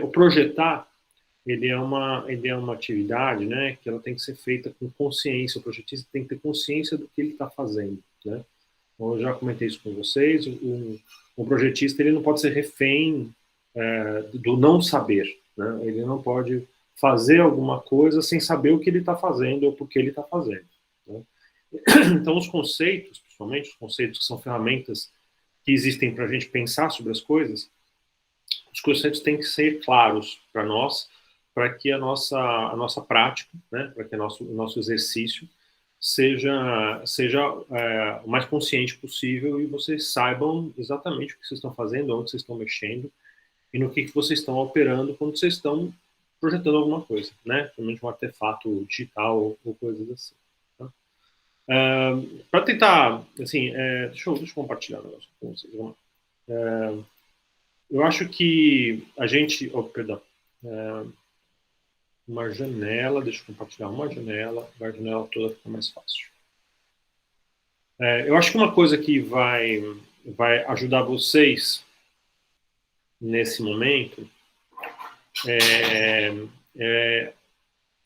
o projetar, ele é uma atividade, né, que ela tem que ser feita com consciência. O projetista tem que ter consciência do que ele está fazendo, né? Então, eu já comentei isso com vocês. O projetista, ele não pode ser refém do não saber, né? Ele não pode fazer alguma coisa sem saber o que ele está fazendo ou por que ele está fazendo, né? Então, os conceitos, principalmente os conceitos que são ferramentas que existem para a gente pensar sobre as coisas, os conceitos têm que ser claros para nós, para que a nossa prática, né, para que o nosso exercício seja o mais consciente possível e vocês saibam exatamente o que vocês estão fazendo, onde vocês estão mexendo e no que vocês estão operando quando vocês estão projetando alguma coisa, né? Principalmente um artefato digital ou coisas assim. Tá? Para tentar, assim, deixa eu compartilhar um negócio com vocês. Vamos lá. Eu acho que a gente, perdão, uma janela, deixa eu compartilhar uma janela, a janela toda fica mais fácil. Eu acho que uma coisa que vai ajudar vocês nesse momento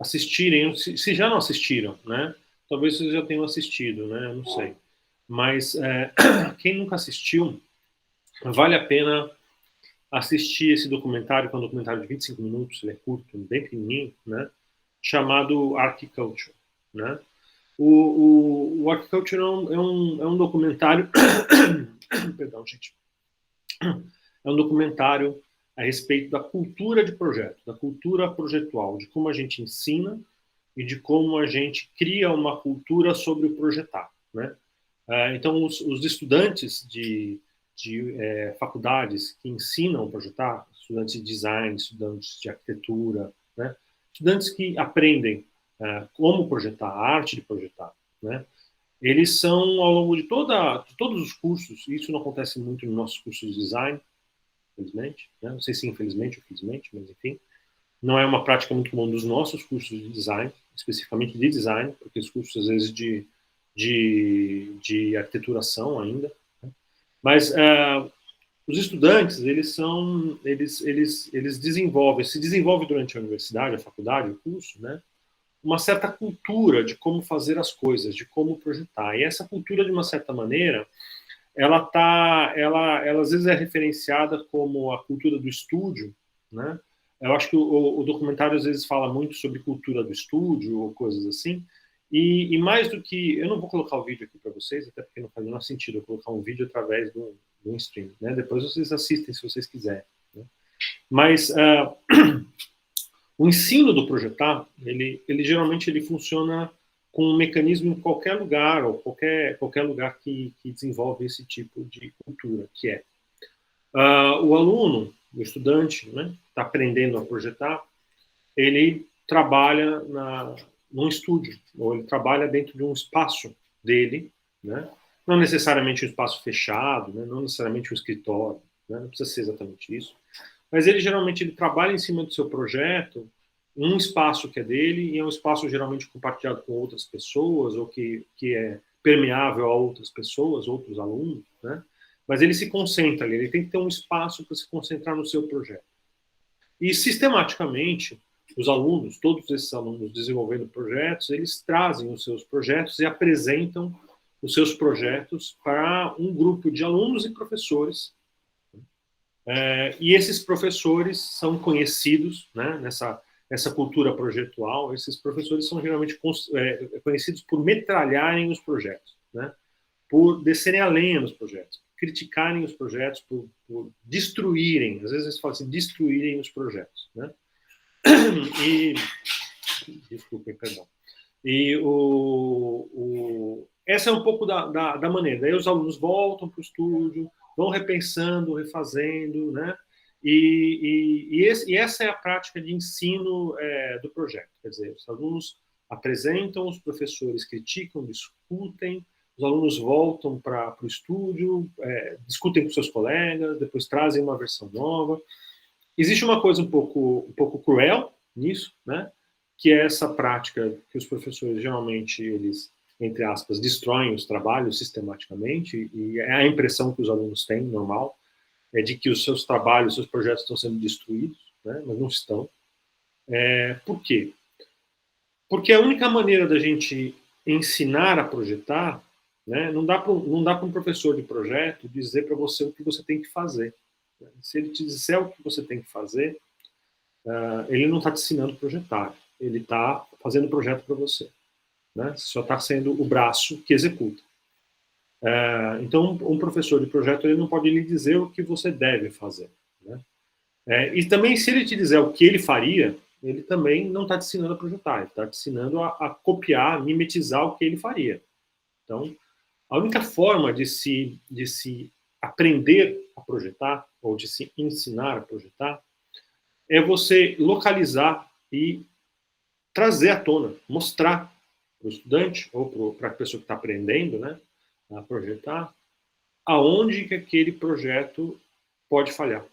assistirem, se já não assistiram, né? Talvez vocês já tenham assistido, né? Eu não sei. Mas quem nunca assistiu, vale a pena assistir esse documentário, que é um documentário de 25 minutos, ele é curto, bem pequenininho, né? Chamado Archculture, né? O Archculture é um documentário perdão, gente. É um documentário a respeito da cultura de projeto, da cultura projetual, de como a gente ensina e de como a gente cria uma cultura sobre o projetar, né? Então, os estudantes de faculdades que ensinam a projetar, estudantes de design, estudantes de arquitetura, né? Estudantes que aprendem como projetar, a arte de projetar, né? Eles são, ao longo de todos os cursos, e isso não acontece muito nos nossos cursos de design, infelizmente, né? Não sei se infelizmente ou felizmente, mas enfim, não é uma prática muito comum dos nossos cursos de design, especificamente de design, porque os cursos, às vezes, de arquiteturação ainda, né? Mas os estudantes, eles se desenvolvem durante a universidade, a faculdade, o curso, né? Uma certa cultura de como fazer as coisas, de como projetar. E essa cultura, de uma certa maneira, ela às vezes é referenciada como a cultura do estúdio, né? Eu acho que o documentário às vezes fala muito sobre cultura do estúdio ou coisas assim. E mais do que, eu não vou colocar o vídeo aqui para vocês, até porque não faz o menor sentido eu colocar um vídeo através do stream, né? Depois vocês assistem se vocês quiserem, né? Mas o ensino do projetar, ele geralmente ele funciona com um mecanismo em qualquer lugar, ou qualquer lugar que desenvolve esse tipo de cultura, que é o aluno, o estudante, né, está aprendendo a projetar, ele trabalha num estúdio, ou ele trabalha dentro de um espaço dele, né, não necessariamente um espaço fechado, né, não necessariamente um escritório, né, não precisa ser exatamente isso, mas ele geralmente ele trabalha em cima do seu projeto, um espaço que é dele, e é um espaço geralmente compartilhado com outras pessoas, ou que é permeável a outras pessoas, outros alunos, né? Mas ele se concentra ali, ele tem que ter um espaço para se concentrar no seu projeto. E sistematicamente, os alunos, todos esses alunos desenvolvendo projetos, eles trazem os seus projetos e apresentam os seus projetos para um grupo de alunos e professores. E esses professores são conhecidos, né, nessa cultura projetual. Esses professores são geralmente conhecidos por metralharem os projetos, né, por descerem a lenha nos projetos, criticarem os projetos, por destruírem, às vezes eles falam assim, destruírem os projetos, né? E desculpem, perdão. E essa é um pouco da maneira. Daí os alunos voltam para o estúdio, vão repensando, refazendo, né? E essa é a prática de ensino do projeto. Quer dizer, os alunos apresentam, os professores criticam, discutem, os alunos voltam para o estúdio, discutem com seus colegas, depois trazem uma versão nova. Existe uma coisa um pouco cruel nisso, né? Que é essa prática que os professores geralmente eles, entre aspas, destroem os trabalhos sistematicamente, e é a impressão que os alunos têm, normal. de que os seus trabalhos, os seus projetos estão sendo destruídos, né? Mas não estão. Por quê? Porque a única maneira da gente ensinar a projetar, né, não dá para um professor de projeto dizer para você o que você tem que fazer. Se ele te disser o que você tem que fazer, ele não está te ensinando a projetar, ele está fazendo o projeto para você. Né? Você só está sendo o braço que executa. Então, um professor de projeto ele não pode lhe dizer o que você deve fazer. Né? E também, se ele te dizer o que ele faria, ele também não está te ensinando a projetar, ele está te ensinando a copiar, a mimetizar o que ele faria. Então, a única forma de se aprender a projetar, ou de se ensinar a projetar, é você localizar e trazer à tona, mostrar para o estudante, ou para a pessoa que está aprendendo, né, a projetar, aonde que aquele projeto pode falhar.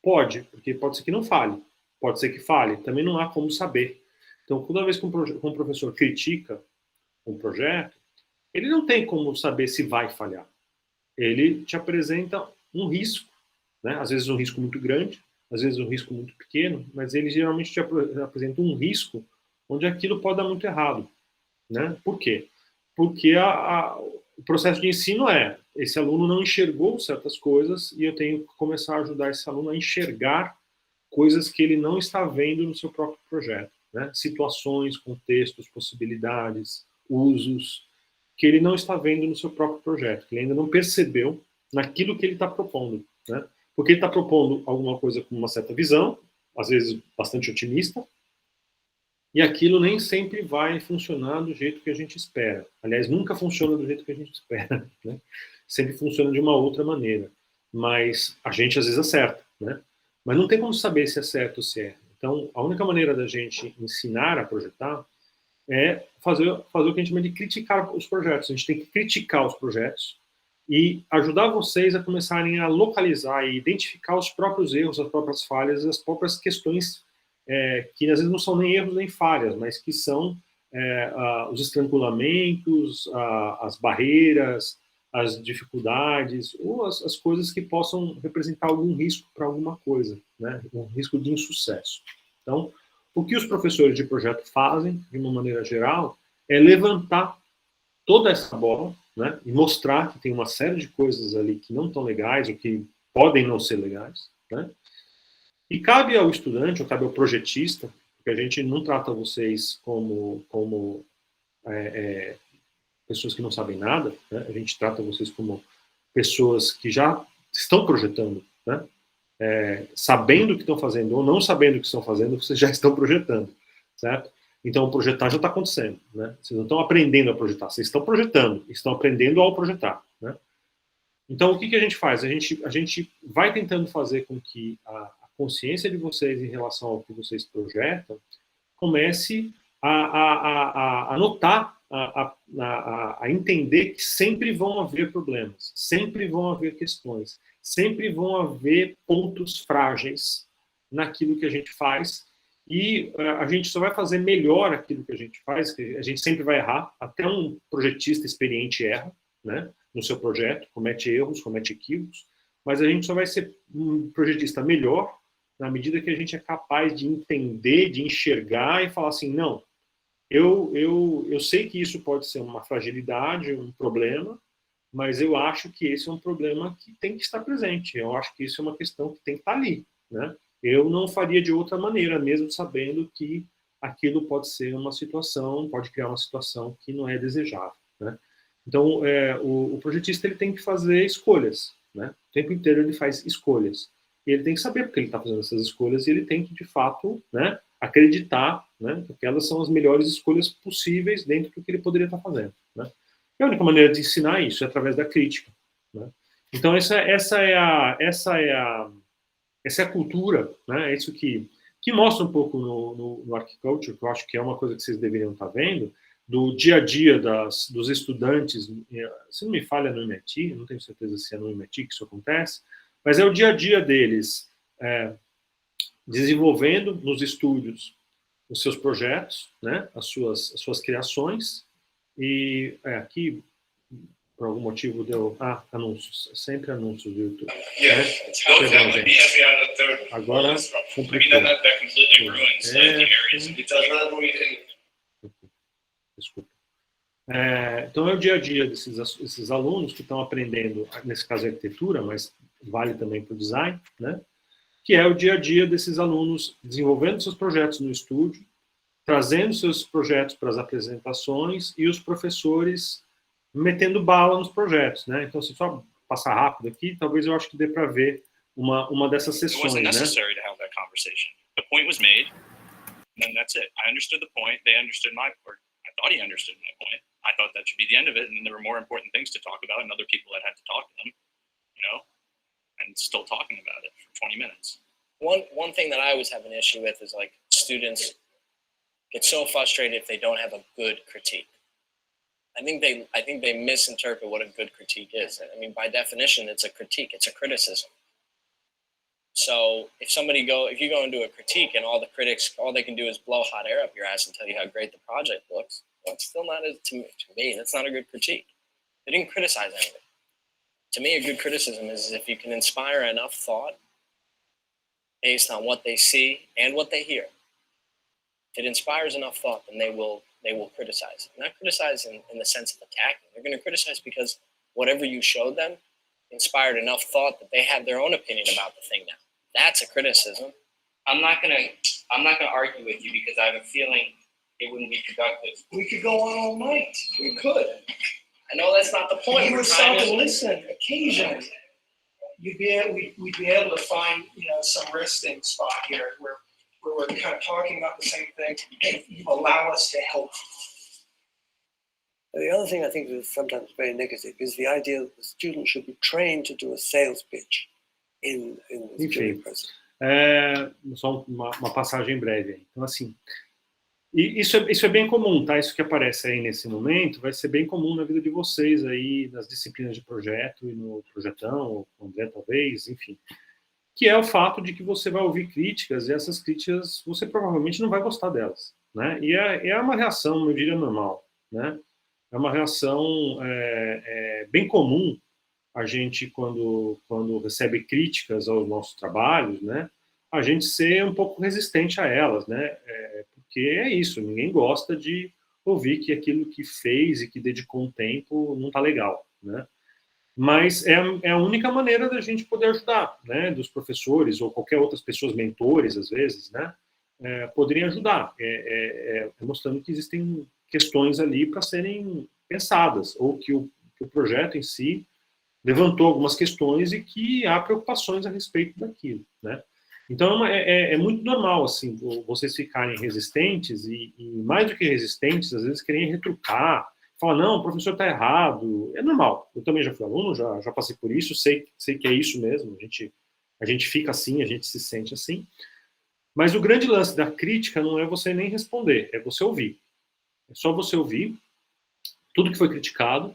Pode, porque pode ser que não falhe, pode ser que falhe, também não há como saber. Então, toda vez que um professor critica um projeto, ele não tem como saber se vai falhar. Ele te apresenta um risco, né? Às vezes um risco muito grande, às vezes um risco muito pequeno, mas ele geralmente te apresenta um risco onde aquilo pode dar muito errado. Né? Por quê? Porque o processo de ensino esse aluno não enxergou certas coisas e eu tenho que começar a ajudar esse aluno a enxergar coisas que ele não está vendo no seu próprio projeto. Né? Situações, contextos, possibilidades, usos, que ele não está vendo no seu próprio projeto, que ele ainda não percebeu naquilo que ele está propondo. Né? Porque ele está propondo alguma coisa com uma certa visão, às vezes bastante otimista, e aquilo nem sempre vai funcionar do jeito que a gente espera. Aliás, nunca funciona do jeito que a gente espera. Né? Sempre funciona de uma outra maneira. Mas a gente às vezes acerta. Né? Mas não tem como saber se é certo ou se é. Então, a única maneira da gente ensinar a projetar é fazer o que a gente chama de criticar os projetos. A gente tem que criticar os projetos e ajudar vocês a começarem a localizar e identificar os próprios erros, as próprias falhas, as próprias questões que às vezes não são nem erros nem falhas, mas que são os estrangulamentos, as barreiras, as dificuldades, ou as coisas que possam representar algum risco para alguma coisa, né? Um risco de insucesso. Então, o que os professores de projeto fazem, de uma maneira geral, é levantar toda essa bola, né, e mostrar que tem uma série de coisas ali que não estão legais, ou que podem não ser legais, né? E cabe ao estudante, ou cabe ao projetista, porque a gente não trata vocês como pessoas que não sabem nada, né? A gente trata vocês como pessoas que já estão projetando, né? Sabendo o que estão fazendo ou não sabendo o que estão fazendo, vocês já estão projetando, certo? Então, projetar já está acontecendo, né? Vocês não estão aprendendo a projetar, vocês estão projetando, estão aprendendo ao projetar, né? Então, o que a gente faz? A gente vai tentando fazer com que a consciência de vocês em relação ao que vocês projetam comece a notar, a entender que sempre vão haver problemas, sempre vão haver questões, sempre vão haver pontos frágeis naquilo que a gente faz e a gente só vai fazer melhor aquilo que a gente faz, que a gente sempre vai errar, até um projetista experiente erra, né, no seu projeto, comete erros, comete equívocos, mas a gente só vai ser um projetista melhor na medida que a gente é capaz de entender, de enxergar e falar assim, não, eu sei que isso pode ser uma fragilidade, um problema, mas eu acho que esse é um problema que tem que estar presente. Eu acho que isso é uma questão que tem que estar ali, né? Eu não faria de outra maneira, mesmo sabendo que aquilo pode ser uma situação, pode criar uma situação que não é desejável, né? Então, o projetista ele tem que fazer escolhas, né? O tempo inteiro ele faz escolhas. E ele tem que saber porque ele está fazendo essas escolhas e ele tem que, de fato, né, acreditar, né, que aquelas são as melhores escolhas possíveis dentro do que ele poderia estar fazendo, né? E a única maneira de ensinar isso é através da crítica, né? Então, essa é a cultura, né? É isso que mostra um pouco no Archculture, que eu acho que é uma coisa que vocês deveriam estar vendo, do dia a dia dos estudantes. Se não me falha no MIT, não tenho certeza se é no MIT que isso acontece, mas é o dia a dia deles desenvolvendo nos estúdios os seus projetos, né, as suas criações, e aqui Por algum motivo deu... Ah, anúncios. Sempre anúncios do YouTube. Perdão, gente. Agora complicou. Desculpa. Então é o dia a dia desses alunos que estão aprendendo, nesse caso a arquitetura, mas vale também para o design, né? Que é o dia a dia desses alunos desenvolvendo seus projetos no estúdio, trazendo seus projetos para as apresentações e os professores metendo bala nos projetos, né? Então, se só passar rápido aqui, talvez eu acho que dê para ver uma dessas sessões, né? The point was made, and that's it. I understood the point. They understood my point. I thought he understood my point. I thought that should be the end of it, and then there were more important things to talk about, and other people that had to talk to them, and still talking about it for 20 minutes. One thing that I always have an issue with is like students get so frustrated if they don't have a good critique. I think they misinterpret what a good critique is. I mean, by definition, it's a critique. It's a criticism. So if you go and do a critique and all the critics, all they can do is blow hot air up your ass and tell you how great the project looks, well, it's still not, to me, that's not a good critique. They didn't criticize anything. To me, a good criticism is if you can inspire enough thought based on what they see and what they hear. If it inspires enough thought, then they will criticize. Not criticize in the sense of attacking. They're going to criticize because whatever you showed them inspired enough thought that they have their own opinion about the thing now. That's a criticism. I'm not gonna argue with you because I have a feeling it wouldn't be productive. We could go on all night. We could. I know that's not the point. You would stop and listen occasionally. We'd be able to find, some resting spot here where we're kind of talking about the same thing and you allow us to help. The other thing I think is sometimes very negative is the idea that the student should be trained to do a sales pitch in the Enfim, process. só uma passagem breve aí. Então, assim, e isso é bem comum, tá? Isso que aparece aí nesse momento vai ser bem comum na vida de vocês aí, nas disciplinas de projeto e no projetão, ou com o André talvez, enfim. Que é o fato de que você vai ouvir críticas e essas críticas você provavelmente não vai gostar delas, né? E é uma reação, eu diria, normal, né? É uma reação bem comum a gente, quando recebe críticas aos nossos trabalhos, né? A gente ser um pouco resistente a elas, né? Porque é isso, ninguém gosta de ouvir que aquilo que fez e que dedicou um tempo não está legal, né? Mas é a única maneira da gente poder ajudar, né? Dos professores ou qualquer outras pessoas, mentores, às vezes, né? Poderem ajudar, mostrando que existem questões ali para serem pensadas, ou que o projeto em si levantou algumas questões e que há preocupações a respeito daquilo, né? Então, é muito normal, assim, vocês ficarem resistentes e mais do que resistentes, às vezes querem retrucar, falar, não, o professor está errado. É normal, eu também já fui aluno, já passei por isso, sei que é isso mesmo, a gente fica assim, a gente se sente assim. Mas o grande lance da crítica não é você nem responder, é você ouvir. É só você ouvir tudo que foi criticado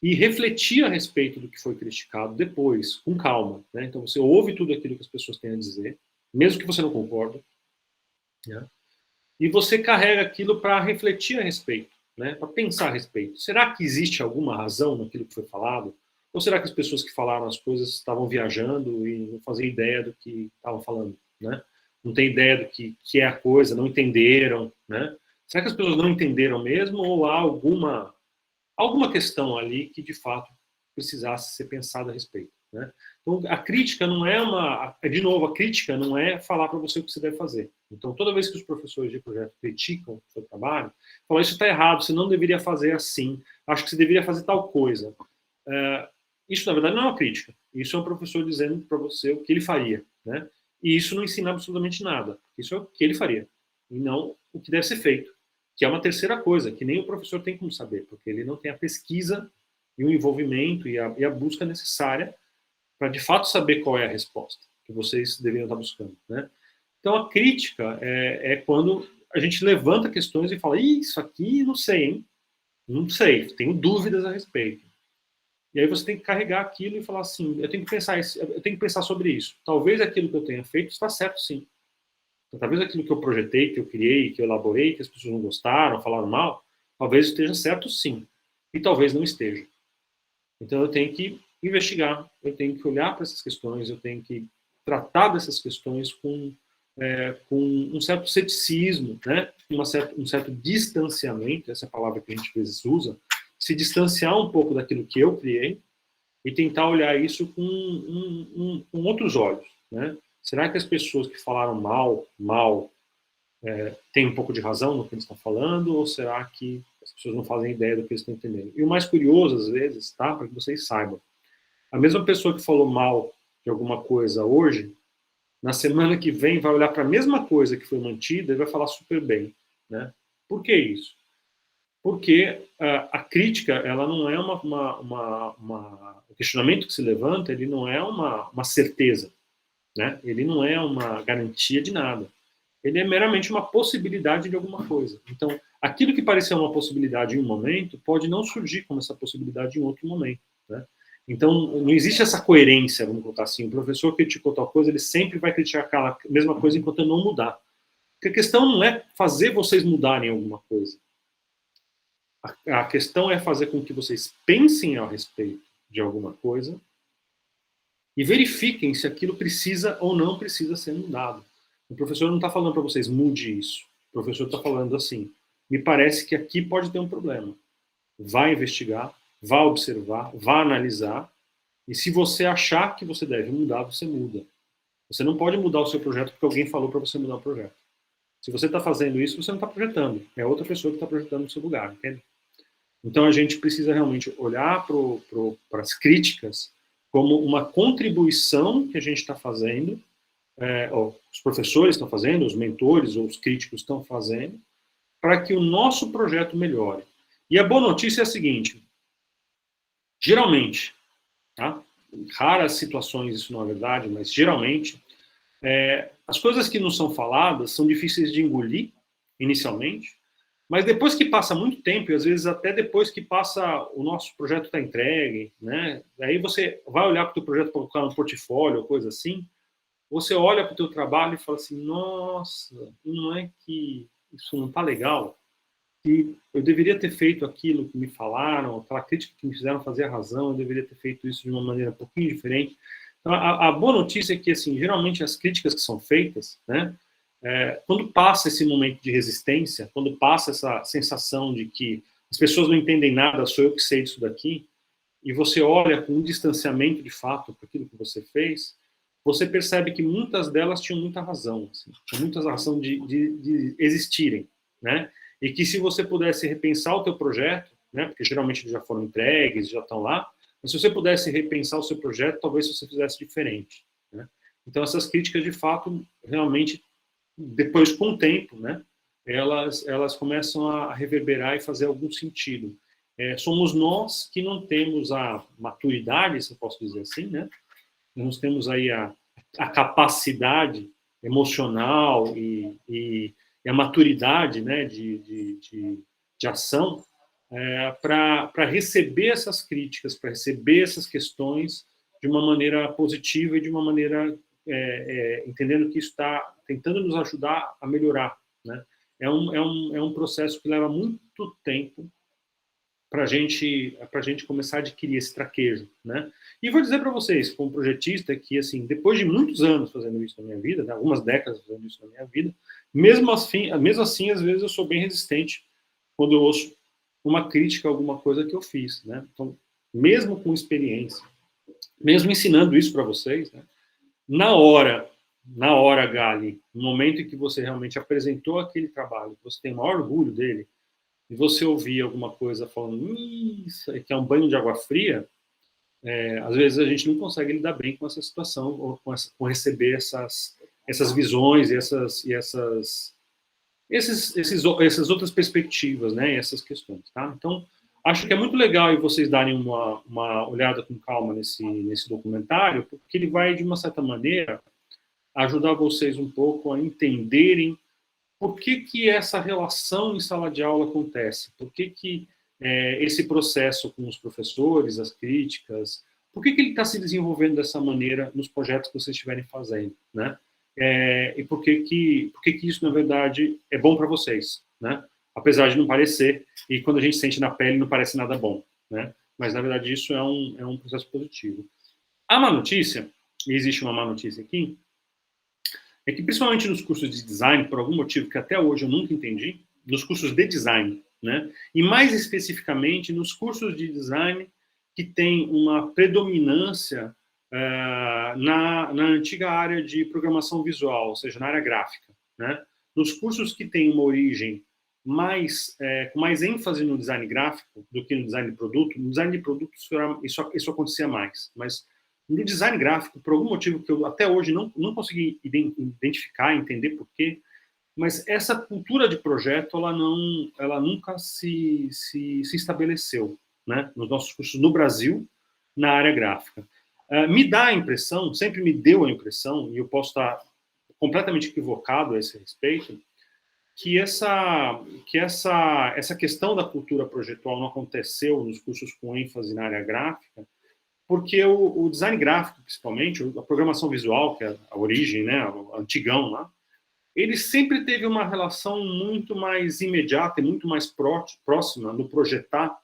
e refletir a respeito do que foi criticado depois, com calma, né? Então você ouve tudo aquilo que as pessoas têm a dizer, mesmo que você não concorda, né? E você carrega aquilo para refletir a respeito, né? Para pensar a respeito. Será que existe alguma razão naquilo que foi falado? Ou será que as pessoas que falaram as coisas estavam viajando e não faziam ideia do que estavam falando, né? Não tem ideia do que é a coisa, não entenderam, né? Será que as pessoas não entenderam mesmo ou há alguma questão ali que, de fato, precisasse ser pensada a respeito, né? Então, a crítica não é de novo, a crítica não é falar para você o que você deve fazer. Então, toda vez que os professores de projeto criticam o seu trabalho, falam, isso está errado, você não deveria fazer assim, acho que você deveria fazer tal coisa. Isso, na verdade, não é uma crítica. Isso é um professor dizendo para você o que ele faria, né? E isso não ensina absolutamente nada. Isso é o que ele faria, e não o que deve ser feito. Que é uma terceira coisa, que nem o professor tem como saber, porque ele não tem a pesquisa e o envolvimento e a busca necessária para, de fato, saber qual é a resposta que vocês deveriam estar buscando, né? Então, a crítica é quando a gente levanta questões e fala, isso aqui não sei, hein? Não sei, tenho dúvidas a respeito. E aí você tem que carregar aquilo e falar assim, eu tenho que pensar sobre isso. Talvez aquilo que eu tenha feito está certo, sim. Então, talvez aquilo que eu projetei, que eu criei, que eu elaborei, que as pessoas não gostaram, falaram mal, talvez esteja certo, sim. E talvez não esteja. Então eu tenho que investigar, eu tenho que olhar para essas questões, eu tenho que tratar dessas questões com um certo ceticismo, né? Um certo distanciamento, essa é a palavra que a gente às vezes usa, se distanciar um pouco daquilo que eu criei e tentar olhar isso com outros olhos, né? Será que as pessoas que falaram mal, têm um pouco de razão no que eles estão falando, ou será que as pessoas não fazem ideia do que eles estão entendendo? E o mais curioso, às vezes, tá? Para que vocês saibam, a mesma pessoa que falou mal de alguma coisa hoje, na semana que vem vai olhar para a mesma coisa que foi mantida e vai falar super bem, né? Por que isso? Porque a crítica, ela não é o questionamento que se levanta, ele não é uma certeza, né? Ele não é uma garantia de nada. Ele é meramente uma possibilidade de alguma coisa. Então, aquilo que pareceu uma possibilidade em um momento pode não surgir como essa possibilidade em outro momento, né? Então, não existe essa coerência, vamos colocar assim. O professor criticou tal coisa, ele sempre vai criticar aquela mesma coisa enquanto não mudar. Porque a questão não é fazer vocês mudarem alguma coisa. A questão é fazer com que vocês pensem a respeito de alguma coisa e verifiquem se aquilo precisa ou não precisa ser mudado. O professor não está falando para vocês, mude isso. O professor está falando assim, me parece que aqui pode ter um problema. Vá investigar, vá observar, vá analisar, e se você achar que você deve mudar, você muda. Você não pode mudar o seu projeto porque alguém falou para você mudar o projeto. Se você está fazendo isso, você não está projetando. É outra pessoa que está projetando no seu lugar, entende? Então a gente precisa realmente olhar para as críticas como uma contribuição que a gente está fazendo, os professores estão fazendo, os mentores ou os críticos estão fazendo, para que o nosso projeto melhore. E a boa notícia é a seguinte, geralmente, tá? Em raras situações isso não é verdade, mas geralmente, as coisas que não são faladas são difíceis de engolir, inicialmente, mas depois que passa muito tempo, e às vezes até depois que passa, o nosso projeto está entregue, né? Aí você vai olhar para o teu projeto, para colocar no portfólio, coisa assim, você olha para o teu trabalho e fala assim, nossa, não é que isso não está legal? Que eu deveria ter feito aquilo que me falaram, aquela crítica que me fizeram fazer a razão, eu deveria ter feito isso de uma maneira um pouquinho diferente. Então, a boa notícia é que, assim, geralmente as críticas que são feitas, né, quando passa esse momento de resistência, quando passa essa sensação de que as pessoas não entendem nada, sou eu que sei disso daqui, e você olha com um distanciamento de fato para aquilo que você fez, você percebe que muitas delas tinham muita razão, assim, tinham muita razão de existirem, né? E que se você pudesse repensar o teu projeto, né, porque geralmente eles já foram entregues, já estão lá, mas se você pudesse repensar o seu projeto, talvez você fizesse diferente, né? Então essas críticas, de fato, realmente, depois com o tempo, né, elas começam a reverberar e fazer algum sentido. Somos nós que não temos a maturidade, se eu posso dizer assim, né? Nós temos aí a capacidade emocional e a maturidade, né, de ação para receber essas críticas, para receber essas questões de uma maneira positiva e de uma maneira entendendo que isso está tentando nos ajudar a melhorar, né? É um processo que leva muito tempo para a gente começar a adquirir esse traquejo, né? E vou dizer para vocês, como projetista, que assim, depois de muitos anos fazendo isso na minha vida, né, algumas décadas fazendo isso na minha vida, mesmo assim, às vezes eu sou bem resistente quando eu ouço uma crítica a alguma coisa que eu fiz, né? Então, mesmo com experiência, mesmo ensinando isso para vocês, né, na hora, Gali, no momento em que você realmente apresentou aquele trabalho, você tem o maior orgulho dele, e você ouvir alguma coisa falando isso que é um banho de água fria, às vezes a gente não consegue lidar bem com essa situação, ou com receber essas visões e essas outras perspectivas, né, essas questões, tá? Então, acho que é muito legal vocês darem uma olhada com calma nesse documentário, porque ele vai, de uma certa maneira, ajudar vocês um pouco a entenderem por que essa relação em sala de aula acontece, por que esse processo com os professores, as críticas, por que ele está se desenvolvendo dessa maneira nos projetos que vocês estiverem fazendo, né? E por que isso, na verdade, é bom para vocês, né? Apesar de não parecer, e quando a gente sente na pele, não parece nada bom, né? Mas, na verdade, isso é um processo positivo. A má notícia, e existe uma má notícia aqui, é que, principalmente nos cursos de design, por algum motivo que até hoje eu nunca entendi, nos cursos de design, né? E mais especificamente nos cursos de design que tem uma predominância na antiga área de programação visual, ou seja, na área gráfica, né? Nos cursos que têm uma origem com mais ênfase no design gráfico do que no design de produto, no design de produto isso acontecia mais, mas no design gráfico, por algum motivo que eu até hoje não consegui identificar, entender por quê, mas essa cultura de projeto, ela nunca se estabeleceu, né, nos nossos cursos no Brasil, na área gráfica. Me dá a impressão, sempre me deu a impressão, e eu posso estar completamente equivocado a esse respeito, que essa questão da cultura projetual não aconteceu nos cursos com ênfase na área gráfica, porque o design gráfico, principalmente, a programação visual, que é a origem, né, o antigão lá, ele sempre teve uma relação muito mais imediata e muito mais próxima no projetar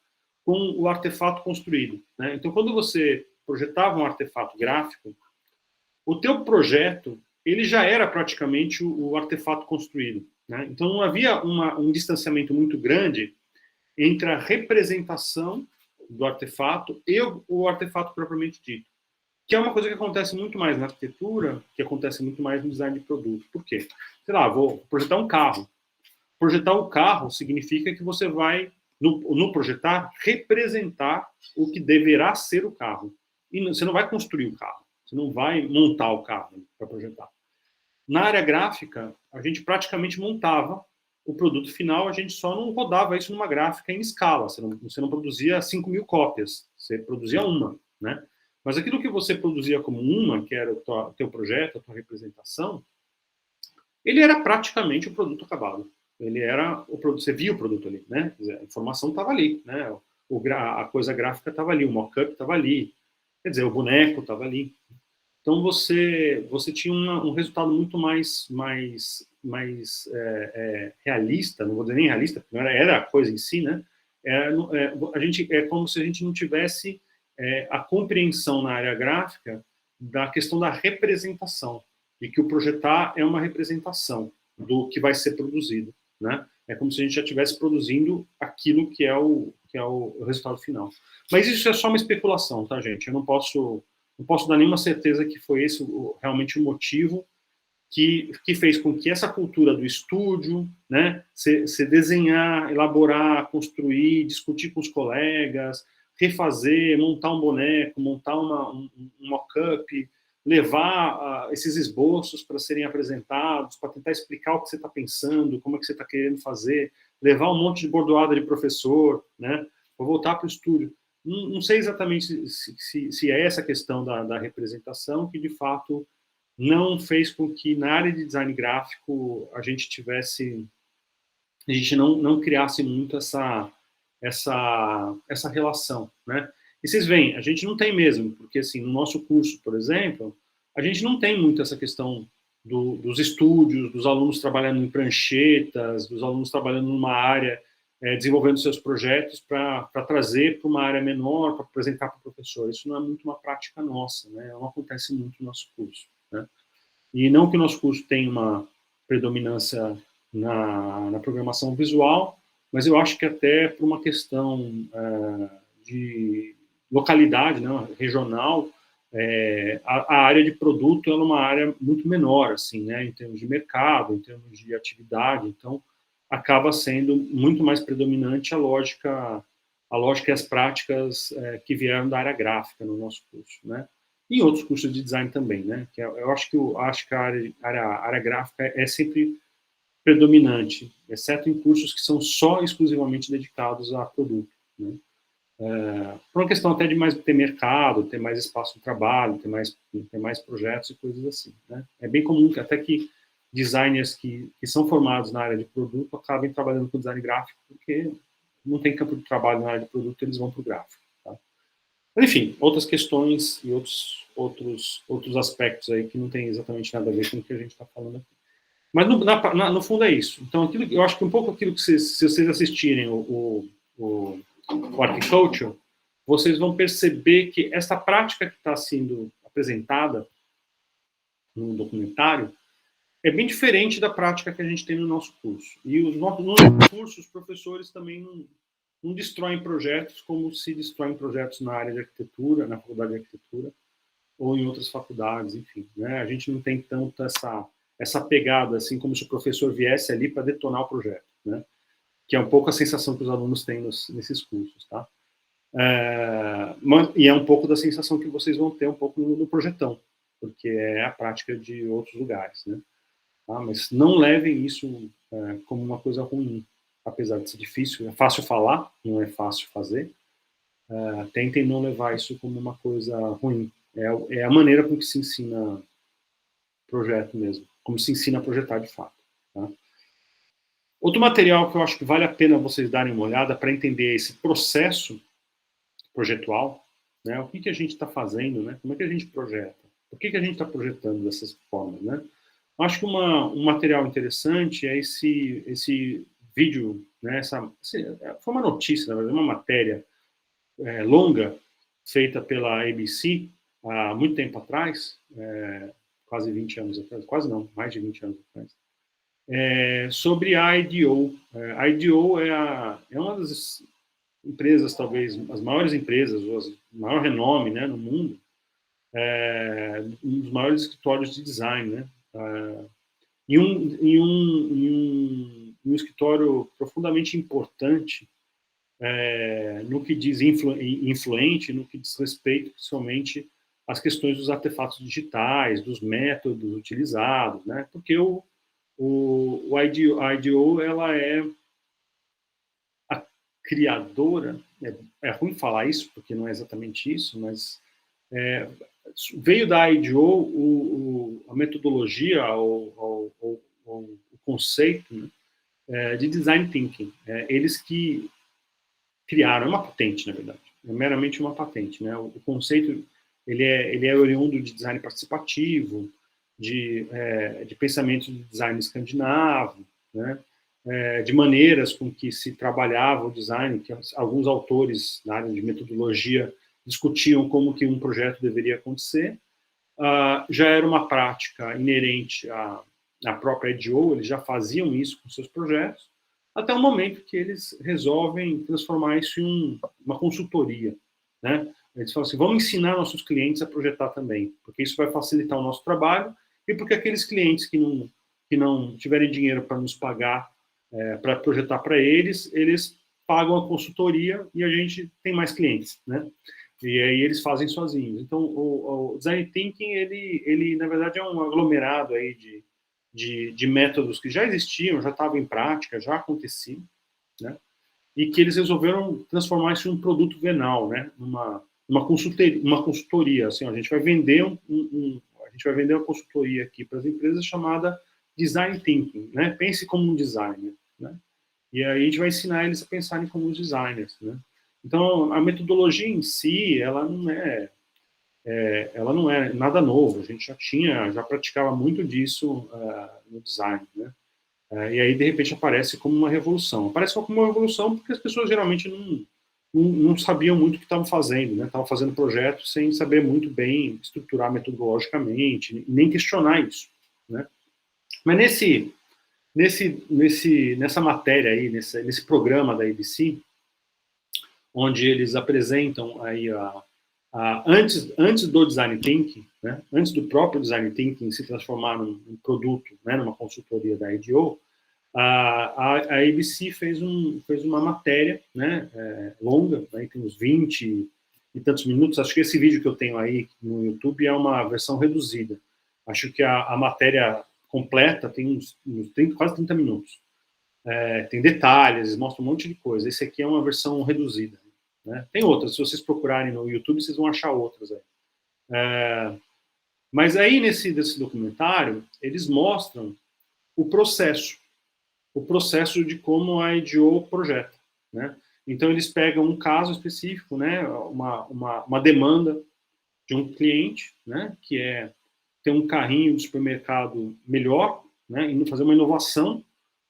com o artefato construído, né? Então, quando você projetava um artefato gráfico, o teu projeto ele já era praticamente o artefato construído, né? Então, não havia um distanciamento muito grande entre a representação do artefato e o artefato propriamente dito, que é uma coisa que acontece muito mais na arquitetura, que acontece muito mais no design de produto. Por quê? Sei lá, vou projetar um carro. Projetar o carro significa que você vai, no projetar, representar o que deverá ser o carro. E você não vai construir o carro, você não vai montar o carro para projetar. Na área gráfica, a gente praticamente montava o produto final, a gente só não rodava isso numa gráfica em escala, você não produzia 5.000 cópias, você produzia uma, né? Mas aquilo que você produzia como uma, que era o teu projeto, a tua representação, ele era praticamente o produto acabado. Ele era o produto, você via o produto ali, né? A informação estava ali, né? A coisa gráfica estava ali, o mock-up estava ali, quer dizer, o boneco estava ali. Então você tinha um resultado muito mais realista, não vou dizer nem realista, porque não era a coisa em si, né? É como se a gente não tivesse a compreensão na área gráfica da questão da representação, e que o projetar é uma representação do que vai ser produzido, né? É como se a gente já estivesse produzindo aquilo que é o resultado final. Mas isso é só uma especulação, tá, gente? Eu não posso dar nenhuma certeza que foi esse realmente o motivo que fez com que essa cultura do estúdio, né, se desenhar, elaborar, construir, discutir com os colegas, refazer, montar um boneco, montar um mock-up, levar esses esboços para serem apresentados, para tentar explicar o que você está pensando, como é que você está querendo fazer, levar um monte de bordoada de professor, né, para voltar para o estúdio. Não sei exatamente se é essa questão da representação que, de fato, não fez com que, na área de design gráfico, a gente não criasse muito essa relação, né? E vocês veem, a gente não tem mesmo, porque, assim, no nosso curso, por exemplo, a gente não tem muito essa questão dos estúdios, dos alunos trabalhando em pranchetas, dos alunos trabalhando numa área, desenvolvendo seus projetos para trazer para uma área menor, para apresentar para o professor. Isso não é muito uma prática nossa, né? Não acontece muito no nosso curso, né? E não que o nosso curso tenha uma predominância na programação visual, mas eu acho que até por uma questão de localidade, né, regional, a área de produto é uma área muito menor, assim, né, em termos de mercado, em termos de atividade, então acaba sendo muito mais predominante a lógica e as práticas que vieram da área gráfica no nosso curso, né? E em outros cursos de design também, né? Que eu acho que a área gráfica é sempre predominante, exceto em cursos que são só exclusivamente dedicados a produto, né? Por uma questão até de ter mercado, ter mais espaço de trabalho, ter mais projetos e coisas assim, né? É bem comum até que designers que são formados na área de produto acabem trabalhando com design gráfico, porque não tem campo de trabalho na área de produto, eles vão para o gráfico, tá? Mas, enfim, outras questões e outros aspectos aí que não tem exatamente nada a ver com o que a gente está falando aqui. Mas, no fundo, é isso. Então, eu acho que um pouco aquilo que se vocês assistirem o Archculture, vocês vão perceber que essa prática que está sendo apresentada no documentário é bem diferente da prática que a gente tem no nosso curso. E no nosso curso, os professores também não destroem projetos como se destroem projetos na área de arquitetura, na faculdade de arquitetura, ou em outras faculdades, enfim. Né? A gente não tem tanto essa pegada, assim, como se o professor viesse ali para detonar o projeto, né? Que é um pouco a sensação que os alunos têm nesses cursos, tá? E é um pouco da sensação que vocês vão ter um pouco no projetão, porque é a prática de outros lugares, né? Tá? Mas não levem isso como uma coisa ruim, apesar de ser difícil. É fácil falar, não é fácil fazer. Tentem não levar isso como uma coisa ruim. É a maneira com que se ensina projeto mesmo, como se ensina a projetar de fato. Tá? Outro material que eu acho que vale a pena vocês darem uma olhada para entender esse processo projetual, né? O que a gente está fazendo, né? Como é que a gente projeta? Por que a gente está projetando dessas formas, né? Eu acho que um material interessante é esse vídeo, né? Foi uma notícia, na verdade, uma matéria longa, feita pela ABC há muito tempo atrás, quase 20 anos atrás, quase não, mais de 20 anos atrás, sobre a IDEO. A IDEO é uma das empresas, talvez, as maiores empresas, o maior renome, né, no mundo, um dos maiores escritórios de design, né, e um escritório profundamente importante no que diz influente, no que diz respeito, principalmente, às questões dos artefatos digitais, dos métodos utilizados, né, porque a IDEO, ela é a criadora, é ruim falar isso, porque não é exatamente isso, mas veio da IDEO a metodologia, o conceito, né, de design thinking. Eles que criaram, é uma patente, na verdade, é meramente uma patente, né? O conceito, ele é oriundo de design participativo, de pensamento de design escandinavo, né? De maneiras com que se trabalhava o design, que alguns autores na área de metodologia discutiam como que um projeto deveria acontecer. Já era uma prática inerente à própria IDEO, eles já faziam isso com seus projetos, até o momento que eles resolvem transformar isso em uma consultoria, né? Eles falam assim, vamos ensinar nossos clientes a projetar também, porque isso vai facilitar o nosso trabalho, e porque aqueles clientes que não tiverem dinheiro para nos pagar, para projetar para eles pagam a consultoria e a gente tem mais clientes, né? E aí eles fazem sozinhos. Então, o Design Thinking, ele na verdade, é um aglomerado aí de métodos que já existiam, já estavam em prática, já aconteciam, né? E que eles resolveram transformar isso em um produto venal, né? Uma consultoria. Assim, a gente vai vender uma consultoria aqui para as empresas chamada Design Thinking, né? Pense como um designer, né? E aí a gente vai ensinar eles a pensarem como os designers, né? Então, a metodologia em si, ela não é nada novo. A gente já praticava muito disso no design, né? E aí, de repente, aparece como uma revolução. Aparece como uma revolução porque as pessoas geralmente não sabiam muito o que estavam fazendo, né? Estavam fazendo projetos sem saber muito bem estruturar metodologicamente, nem questionar isso, né? Mas nessa matéria aí, nesse programa da ABC, onde eles apresentam aí antes do Design Thinking, né, antes do próprio Design Thinking se transformar num produto, né, numa consultoria da IDEO, a ABC fez uma matéria, né, longa, né, tem uns 20 e tantos minutos. Acho que esse vídeo que eu tenho aí no YouTube é uma versão reduzida. Acho que a matéria completa tem uns 30, quase 30 minutos. Tem detalhes, mostra um monte de coisa. Esse aqui é uma versão reduzida, né? Tem outras, se vocês procurarem no YouTube, vocês vão achar outras aí. Mas aí, nesse documentário, eles mostram o processo de como a IDEO projeta, né? Então, eles pegam um caso específico, né, uma demanda de um cliente, né, que é ter um carrinho de supermercado melhor, né, e fazer uma inovação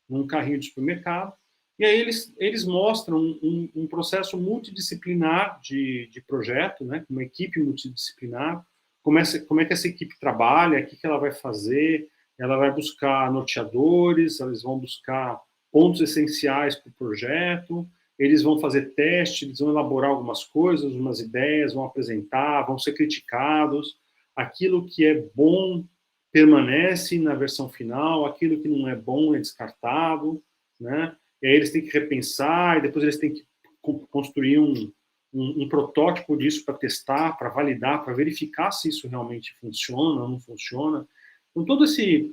num carrinho de supermercado, E aí eles mostram um processo multidisciplinar de projeto, né? Uma equipe multidisciplinar, como é que essa equipe trabalha, o que ela vai fazer. Ela vai buscar norteadores, eles vão buscar pontos essenciais para o projeto, eles vão fazer testes, eles vão elaborar algumas coisas, umas ideias, vão apresentar, vão ser criticados. Aquilo que é bom permanece na versão final, aquilo que não é bom é descartado, né? E aí eles têm que repensar, e depois eles têm que construir um protótipo disso para testar, para validar, para verificar se isso realmente funciona ou não funciona. Então,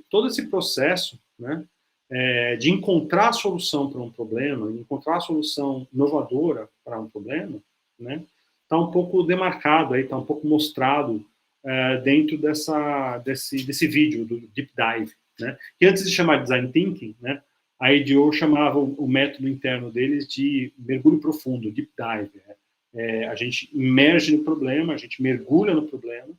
todo esse processo, né, de encontrar a solução para um problema, encontrar a solução inovadora para um problema, né, está um pouco demarcado, está um pouco mostrado dentro desse vídeo do Deep Dive. Né, que antes de chamar de Design Thinking, né, a IDEO chamava o método interno deles de mergulho profundo, Deep Dive. A gente imerge no problema, a gente mergulha no problema,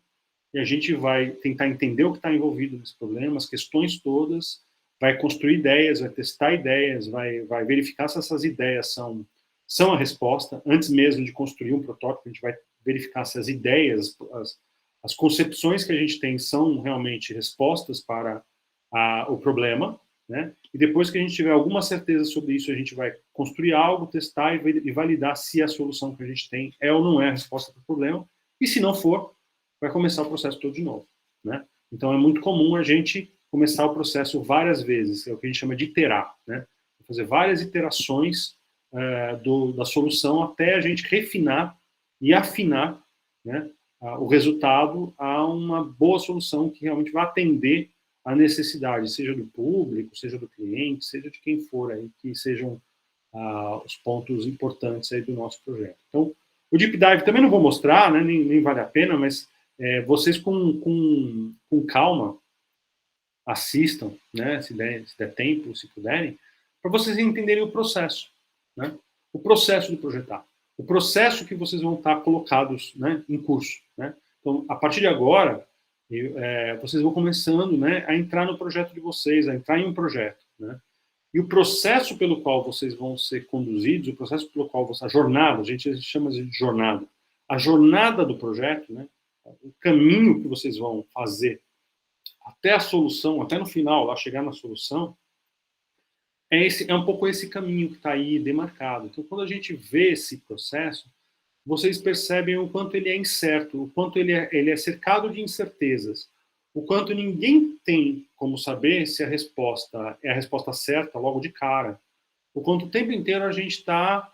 e a gente vai tentar entender o que está envolvido nesse problema, as questões todas, vai construir ideias, vai testar ideias, vai verificar se essas ideias são a resposta. Antes mesmo de construir um protótipo, a gente vai verificar se as ideias, as concepções que a gente tem são realmente respostas para o problema, né? E depois que a gente tiver alguma certeza sobre isso, a gente vai construir algo, testar e validar se a solução que a gente tem é ou não é a resposta para o problema, e se não for, vai começar o processo todo de novo, né? Então é muito comum a gente começar o processo várias vezes, é o que a gente chama de iterar, né? Fazer várias iterações da solução até a gente refinar e afinar, né, o resultado a uma boa solução que realmente vai atender a necessidade, seja do público, seja do cliente, seja de quem for aí, que sejam os pontos importantes aí do nosso projeto. Então, o Deep Dive também não vou mostrar, né, nem vale a pena, mas vocês com calma assistam, né, se der tempo, se puderem, para vocês entenderem o processo, né, o processo de projetar, o processo que vocês vão estar colocados, né, em curso, né. Então, a partir de agora, vocês vão começando, né, a entrar no projeto de vocês, a entrar em um projeto, né, e o processo pelo qual vocês vão ser conduzidos, o processo pelo qual a jornada, a gente chama de jornada, a jornada do projeto, né, o caminho que vocês vão fazer até a solução, até no final, lá chegar na solução, é um pouco esse caminho que está aí demarcado. Então, quando a gente vê esse processo, vocês percebem o quanto ele é incerto, o quanto ele é cercado de incertezas, o quanto ninguém tem como saber se a resposta é a resposta certa logo de cara, o quanto o tempo inteiro a gente está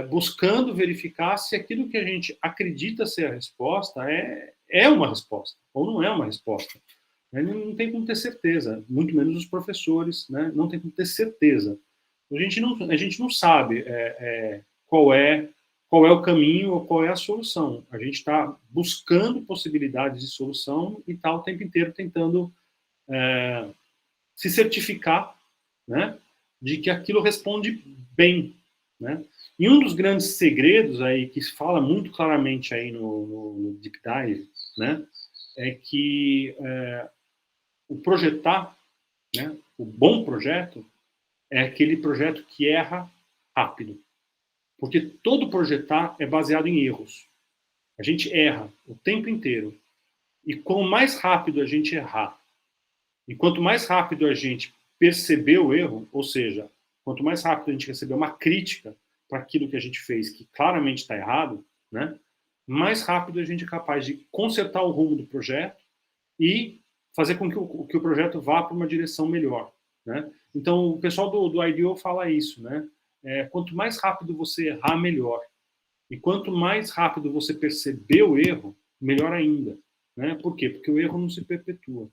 buscando verificar se aquilo que a gente acredita ser a resposta é uma resposta, ou não é uma resposta. Não tem como ter certeza, muito menos os professores, né? Não tem como ter certeza. A gente não sabe qual é o caminho ou qual é a solução. A gente está buscando possibilidades de solução e está o tempo inteiro tentando se certificar, né, de que aquilo responde bem, né? E um dos grandes segredos aí que se fala muito claramente aí no Deep Dive, né, é que o projetar, né, o bom projeto é aquele projeto que erra rápido. Porque todo projetar é baseado em erros. A gente erra o tempo inteiro. E quanto mais rápido a gente errar, e quanto mais rápido a gente perceber o erro, ou seja, quanto mais rápido a gente receber uma crítica para aquilo que a gente fez que claramente está errado, né, mais rápido a gente é capaz de consertar o rumo do projeto e fazer com que o projeto vá para uma direção melhor, né? Então, o pessoal do IDEO fala isso, né? Quanto mais rápido você errar, melhor. E quanto mais rápido você perceber o erro, melhor ainda, né? Por quê? Porque o erro não se perpetua.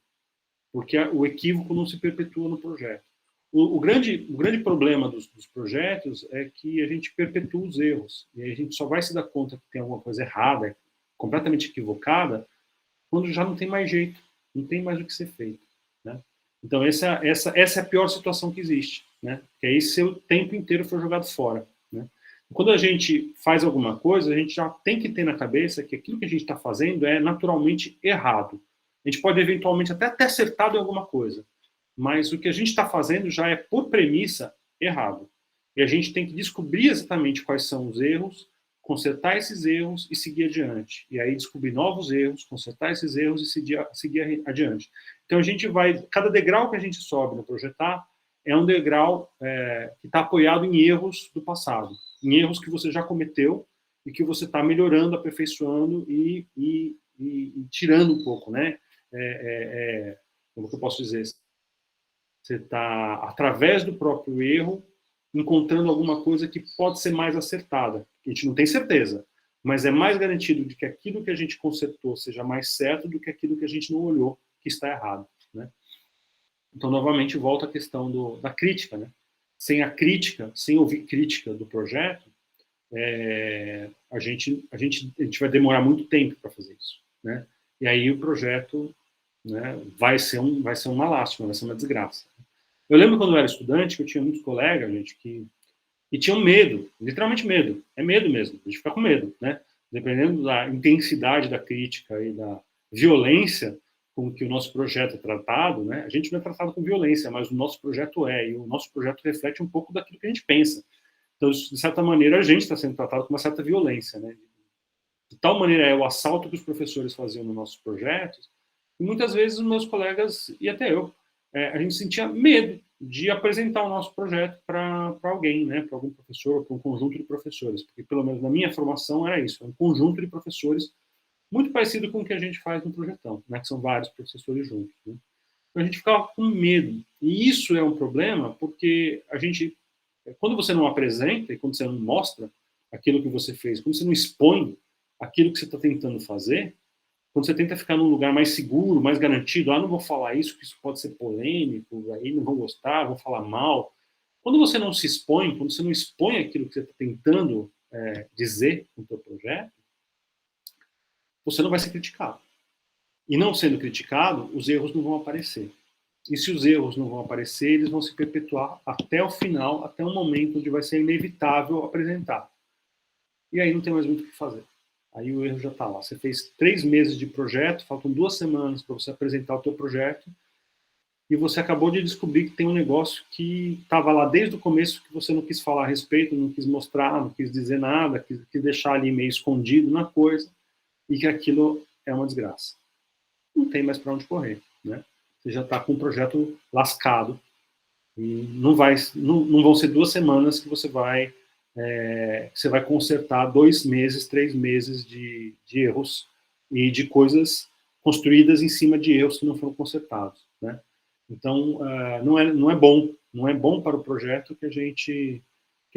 Porque o equívoco não se perpetua no projeto. O grande problema dos projetos é que a gente perpetua os erros. E a gente só vai se dar conta que tem alguma coisa errada, completamente equivocada, quando já não tem mais jeito, não tem mais o que ser feito, né? Então, essa é a pior situação que existe, né? Que aí seu tempo inteiro foi jogado fora, né? Quando a gente faz alguma coisa, a gente já tem que ter na cabeça que aquilo que a gente está fazendo é naturalmente errado. A gente pode, eventualmente, até ter acertado em alguma coisa, mas o que a gente está fazendo já é, por premissa, errado. E a gente tem que descobrir exatamente quais são os erros, consertar esses erros e seguir adiante. E aí descobrir novos erros, consertar esses erros e seguir adiante. Então a gente vai, cada degrau que a gente sobe no projetar é um degrau que está apoiado em erros do passado, em erros que você já cometeu e que você está melhorando, aperfeiçoando e tirando um pouco, né? Como que eu posso dizer? Você está, através do próprio erro, encontrando alguma coisa que pode ser mais acertada. A gente não tem certeza, mas é mais garantido de que aquilo que a gente consertou seja mais certo do que aquilo que a gente não olhou que está errado, né? Então, novamente, volta a questão da crítica, né? Sem a crítica, sem ouvir crítica do projeto, a gente vai demorar muito tempo para fazer isso, né? E aí o projeto, né, vai ser uma lástima, vai ser uma desgraça. Eu lembro quando eu era estudante que eu tinha muitos colegas, gente, que tinham medo, literalmente medo. É medo mesmo, a gente fica com medo, né? Dependendo da intensidade da crítica e da violência com que o nosso projeto é tratado, né? A gente não é tratado com violência, mas o nosso projeto e o nosso projeto reflete um pouco daquilo que a gente pensa. Então, de certa maneira, a gente está sendo tratado com uma certa violência, né? De tal maneira o assalto que os professores faziam nos nossos projetos, e muitas vezes os meus colegas, e até eu, a gente sentia medo de apresentar o nosso projeto para alguém, né, para algum professor, para um conjunto de professores, porque pelo menos na minha formação era isso, um conjunto de professores muito parecido com o que a gente faz no projetão, né, que são vários professores juntos, né? Então a gente ficava com medo, e isso é um problema porque a gente, quando você não apresenta e quando você não mostra aquilo que você fez, quando você não expõe aquilo que você está tentando fazer, quando você tenta ficar num lugar mais seguro, mais garantido, não vou falar isso, que isso pode ser polêmico, aí não vão gostar, vão falar mal. Quando você não se expõe, quando você não expõe aquilo que você está tentando dizer no seu projeto, você não vai ser criticado. E não sendo criticado, os erros não vão aparecer. E se os erros não vão aparecer, eles vão se perpetuar até o final, até um momento onde vai ser inevitável apresentar. E aí não tem mais muito o que fazer. Aí o erro já está lá. Você fez 3 meses de projeto, faltam 2 semanas para você apresentar o teu projeto, e você acabou de descobrir que tem um negócio que estava lá desde o começo, que você não quis falar a respeito, não quis mostrar, não quis dizer nada, quis deixar ali meio escondido na coisa, e que aquilo é uma desgraça. Não tem mais para onde correr, né? Você já está com o projeto lascado, e não vão ser 2 semanas que você vai consertar 2 meses, 3 meses de erros e de coisas construídas em cima de erros que não foram consertados, né? Então, não é bom para o projeto que a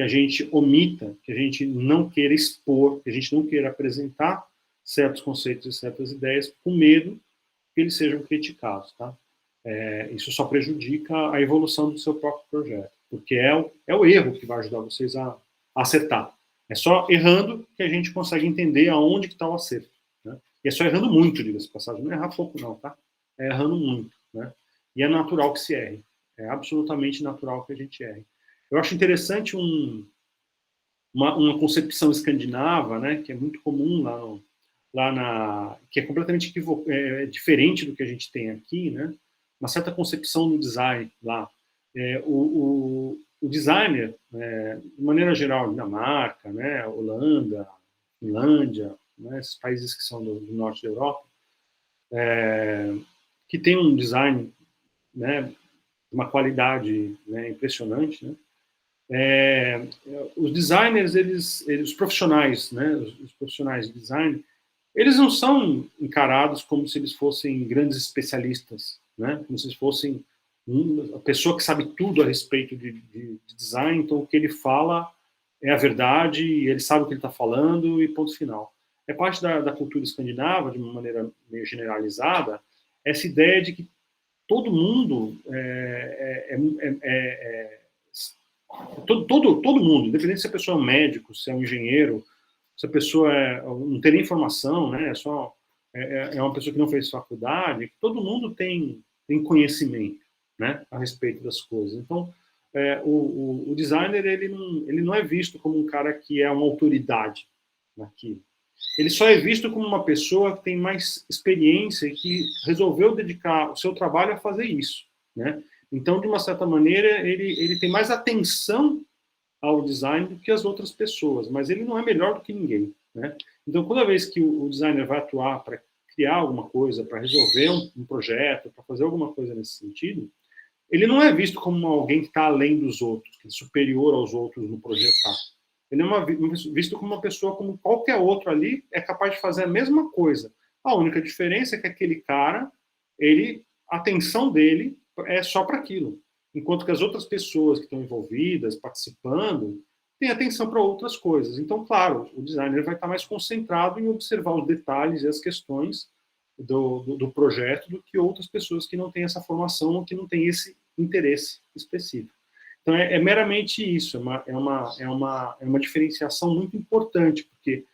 gente omita, que a gente não queira expor, que a gente não queira apresentar certos conceitos e certas ideias com medo que eles sejam criticados, tá? Isso só prejudica a evolução do seu próprio projeto, porque é o erro que vai ajudar vocês a acertar. É só errando que a gente consegue entender aonde que está o acerto, né? E é só errando muito, diga-se de passagem. Não é errar pouco, não, tá? É errando muito, né? E é natural que se erre. É absolutamente natural que a gente erre. Eu acho interessante uma concepção escandinava, né, que é muito comum que é completamente diferente do que a gente tem aqui, né? Uma certa concepção do design lá. O designer, de maneira geral, Dinamarca, né, Holanda, Finlândia, né, esses países que são do norte da Europa, que tem um design, né, uma qualidade, né, impressionante, né? Os designers, os profissionais, né, os profissionais de design, eles não são encarados como se eles fossem grandes especialistas, né? Como se eles fossem a pessoa que sabe tudo a respeito de design, então o que ele fala é a verdade, e ele sabe o que ele está falando, e ponto final. É parte da cultura escandinava, de uma maneira meio generalizada, essa ideia de que todo mundo todo mundo, independente se a pessoa é um médico, se é um engenheiro, se a pessoa não tem nem formação, né, é uma pessoa que não fez faculdade, todo mundo tem conhecimento, né, a respeito das coisas. Então, o designer ele não é visto como um cara que é uma autoridade naquilo. Ele só é visto como uma pessoa que tem mais experiência e que resolveu dedicar o seu trabalho a fazer isso, né? Então, de uma certa maneira, ele tem mais atenção ao design do que as outras pessoas, mas ele não é melhor do que ninguém, né? Então, toda vez que o designer vai atuar para criar alguma coisa, para resolver um projeto, para fazer alguma coisa nesse sentido, ele não é visto como alguém que está além dos outros, que é superior aos outros no projetar. Ele é visto como uma pessoa como qualquer outro ali, é capaz de fazer a mesma coisa. A única diferença é que aquele cara, a atenção dele é só para aquilo. Enquanto que as outras pessoas que estão envolvidas, participando, têm atenção para outras coisas. Então, claro, o designer vai estar mais concentrado em observar os detalhes e as questões do projeto do que outras pessoas que não têm essa formação ou que não têm esse interesse específico. Então, é meramente isso, é uma diferenciação muito importante, porque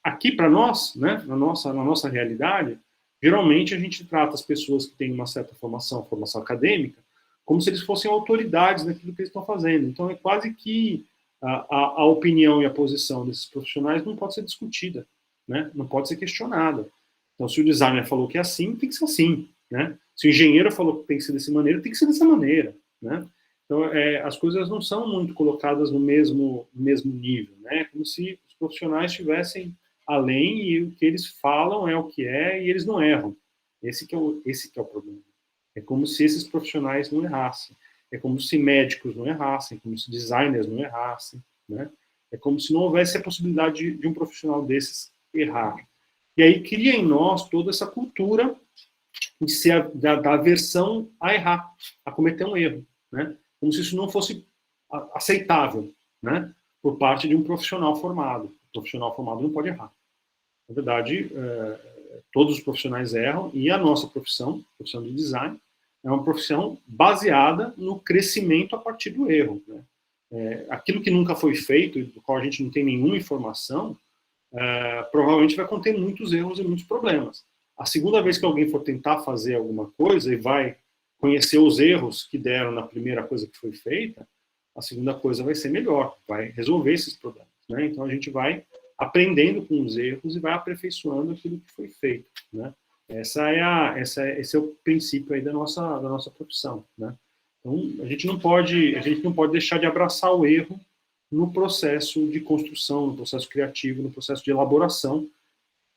aqui para nós, né, na nossa realidade, geralmente a gente trata as pessoas que têm uma certa formação acadêmica, como se eles fossem autoridades naquilo que eles estão fazendo. Então, é quase que a opinião e a posição desses profissionais não pode ser discutida, né? Não pode ser questionada. Então, se o designer falou que é assim, tem que ser assim, né? Se o engenheiro falou que tem que ser dessa maneira, tem que ser dessa maneira, né? Então, as coisas não são muito colocadas no mesmo nível, né? Como se os profissionais estivessem além e o que eles falam é o que é e eles não erram. Esse que é o problema. É como se esses profissionais não errassem. É como se médicos não errassem, como se designers não errassem, né? É como se não houvesse a possibilidade de um profissional desses errar. E aí cria em nós toda essa cultura de ser da aversão a errar, a cometer um erro, né? Como se isso não fosse aceitável, né? Por parte de um profissional formado. O profissional formado não pode errar. Na verdade, todos os profissionais erram e a nossa profissão de design, é uma profissão baseada no crescimento a partir do erro, né? Aquilo que nunca foi feito, do qual a gente não tem nenhuma informação, provavelmente vai conter muitos erros e muitos problemas. A segunda vez que alguém for tentar fazer alguma coisa e vai conhecer os erros que deram na primeira coisa que foi feita, a segunda coisa vai ser melhor, vai resolver esses problemas, né? Então a gente vai aprendendo com os erros e vai aperfeiçoando aquilo que foi feito, né? Esse é o princípio aí da nossa profissão, né? Então a gente não pode deixar de abraçar o erro no processo de construção, no processo criativo, no processo de elaboração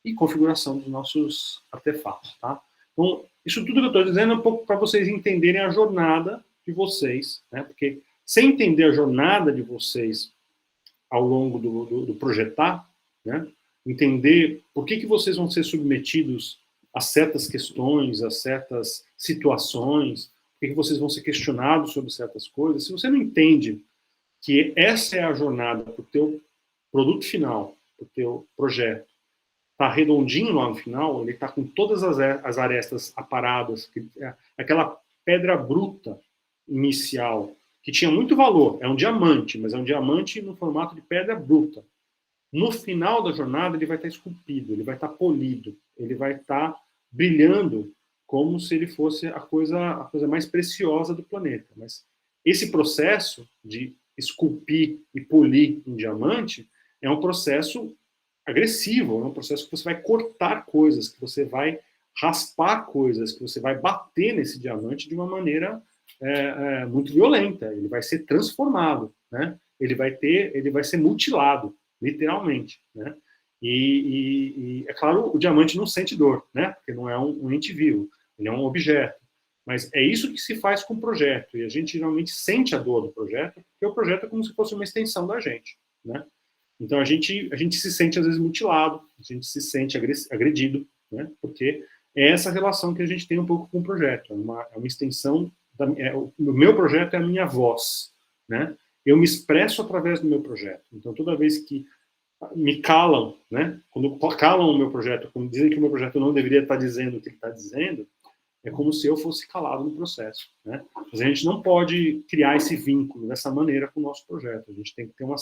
e configuração dos nossos artefatos, tá? Então, isso tudo que eu estou dizendo é um pouco para vocês entenderem a jornada de vocês, né? Porque sem entender a jornada de vocês ao longo do projetar, né? Entender por que vocês vão ser submetidos a certas questões, a certas situações, por que vocês vão ser questionados sobre certas coisas. Se você não entende que essa é a jornada para o teu produto final, para o teu projeto, está redondinho lá no final, ele está com todas as arestas aparadas, aquela pedra bruta inicial, que tinha muito valor, é um diamante, mas é um diamante no formato de pedra bruta. No final da jornada, ele vai estar esculpido, ele vai estar polido, ele vai estar brilhando como se ele fosse a coisa mais preciosa do planeta. Mas esse processo de esculpir e polir um diamante é um processo agressivo, é um processo que você vai cortar coisas, que você vai raspar coisas, que você vai bater nesse diamante de uma maneira muito violenta. Ele vai ser transformado, né? Ele vai ser mutilado, literalmente, né? E é claro, o diamante não sente dor, né? Porque não é um ente vivo, ele é um objeto. Mas é isso que se faz com o projeto, e a gente geralmente sente a dor do projeto, porque o projeto é como se fosse uma extensão da gente, né? Então a gente se sente às vezes mutilado, a gente se sente agredido, né? Porque é essa relação que a gente tem um pouco com o projeto, é uma extensão, o meu projeto é a minha voz, né? Eu me expresso através do meu projeto. Então toda vez que me calam, né? Quando calam o meu projeto, quando dizem que o meu projeto não deveria estar dizendo o que ele está dizendo, é como se eu fosse calado no processo, né? Mas a gente não pode criar esse vínculo dessa maneira com o nosso projeto. A gente tem que ter um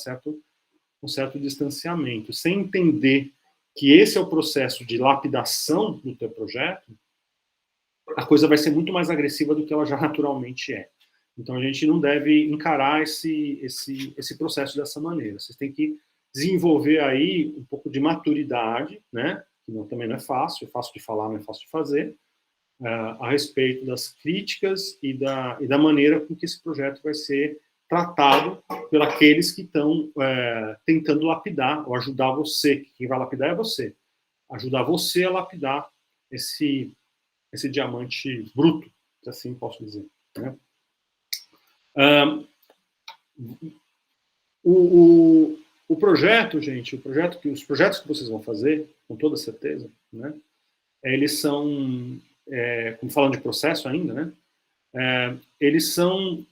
certo distanciamento. Sem entender que esse é o processo de lapidação do teu projeto, a coisa vai ser muito mais agressiva do que ela já naturalmente é. Então a gente não deve encarar esse processo dessa maneira. Vocês têm que desenvolver aí um pouco de maturidade, né? Que também não é fácil de falar, não é fácil de fazer, a respeito das críticas e da maneira com que esse projeto vai ser tratado pelos que estão tentando lapidar ou ajudar você. Quem vai lapidar é você. Ajudar você a lapidar esse diamante bruto, se assim posso dizer. Né? O projeto, gente, os projetos que vocês vão fazer, com toda certeza, né, eles são, como falando de processo ainda, né, eles são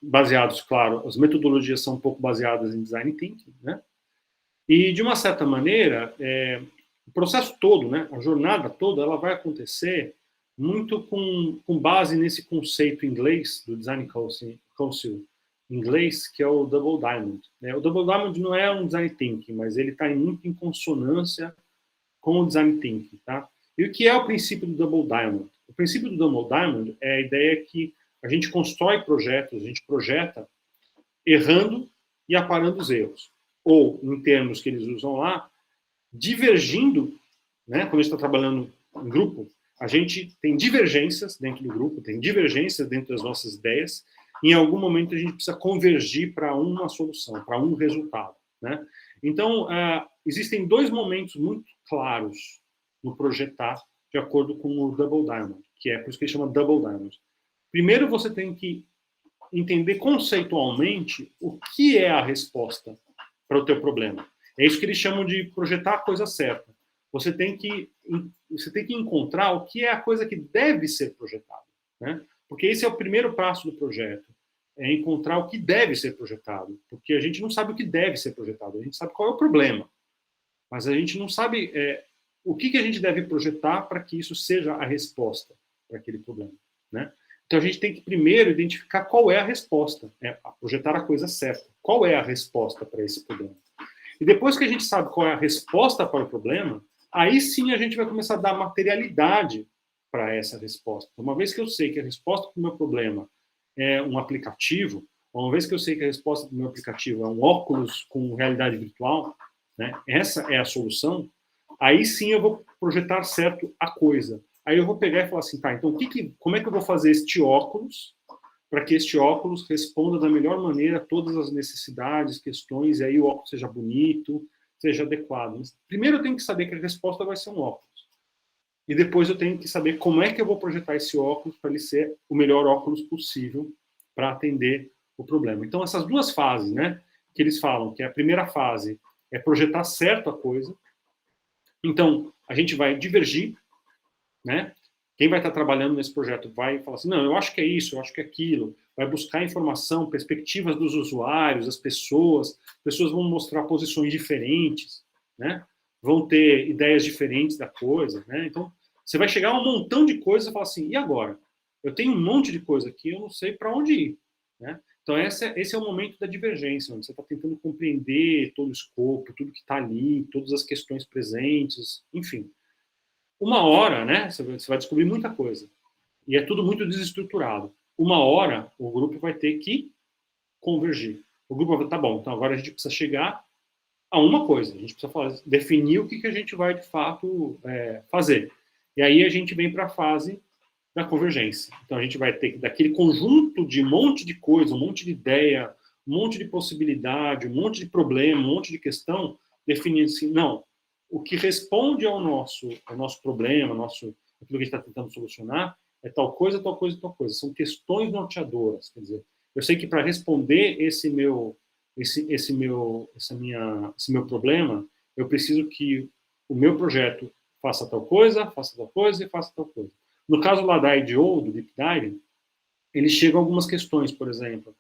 baseados, claro, as metodologias são um pouco baseadas em design thinking, né, e de uma certa maneira, o processo todo, né, a jornada toda, ela vai acontecer muito com base nesse conceito inglês do Design Council inglês, que é o Double Diamond. O Double Diamond não é um design thinking, mas ele está muito em consonância com o design thinking, tá? E o que é o princípio do Double Diamond? O princípio do Double Diamond é a ideia que a gente constrói projetos, a gente projeta errando e aparando os erros. Ou, em termos que eles usam lá, divergindo, né? Quando a gente está trabalhando em grupo, a gente tem divergências dentro do grupo, tem divergências dentro das nossas ideias. Em algum momento a gente precisa convergir para uma solução, para um resultado, né? Então, existem dois momentos muito claros no projetar, de acordo com o Double Diamond, que é por isso que ele chama Double Diamond. Primeiro, você tem que entender conceitualmente o que é a resposta para o teu problema. É isso que eles chamam de projetar a coisa certa. Você tem que encontrar o que é a coisa que deve ser projetada, né? Porque esse é o primeiro passo do projeto, é encontrar o que deve ser projetado, porque a gente não sabe o que deve ser projetado, a gente sabe qual é o problema, mas a gente não sabe o que a gente deve projetar para que isso seja a resposta para aquele problema, né? Então a gente tem que primeiro identificar qual é a resposta, projetar a coisa certa, qual é a resposta para esse problema. E depois que a gente sabe qual é a resposta para o problema, aí sim a gente vai começar a dar materialidade para essa resposta. Uma vez que eu sei que a resposta para o meu problema é um aplicativo, uma vez que eu sei que a resposta do meu aplicativo é um óculos com realidade virtual, né, essa é a solução, aí sim eu vou projetar certo a coisa. Aí eu vou pegar e falar assim, tá, então como é que eu vou fazer este óculos para que este óculos responda da melhor maneira a todas as necessidades, questões, e aí o óculos seja bonito, seja adequado. Mas primeiro eu tenho que saber que a resposta vai ser um óculos. E depois eu tenho que saber como é que eu vou projetar esse óculos para ele ser o melhor óculos possível para atender o problema. Então, essas duas fases, né, que eles falam, que a primeira fase é projetar certo a coisa. Então, a gente vai divergir, né? Quem vai estar trabalhando nesse projeto vai falar assim, não, eu acho que é isso, eu acho que é aquilo. Vai buscar informação, perspectivas dos usuários, as pessoas vão mostrar posições diferentes, né? Vão ter ideias diferentes da coisa, né? Então, você vai chegar a um montão de coisas e falar assim, e agora? Eu tenho um monte de coisa aqui, eu não sei para onde ir, né? Então, esse é o momento da divergência, onde você está tentando compreender todo o escopo, tudo que está ali, todas as questões presentes, enfim. Uma hora, né, você vai descobrir muita coisa. E é tudo muito desestruturado. Uma hora, o grupo vai ter que convergir. O grupo vai, tá bom, então agora a gente precisa chegar a uma coisa. A gente precisa definir o que a gente vai, de fato, fazer. E aí a gente vem para a fase da convergência. Então a gente vai ter daquele conjunto de um monte de coisa, um monte de ideia, um monte de possibilidade, um monte de problema, um monte de questão, definir assim, não, o que responde ao nosso problema, aquilo que a gente está tentando solucionar, é tal coisa, tal coisa, tal coisa. São questões norteadoras. Quer dizer, eu sei que para responder esse meu problema, eu preciso que o meu projeto faça tal coisa e faça tal coisa. No caso lá da IDEO, do Deep Dive, eles chegam a algumas questões, por exemplo,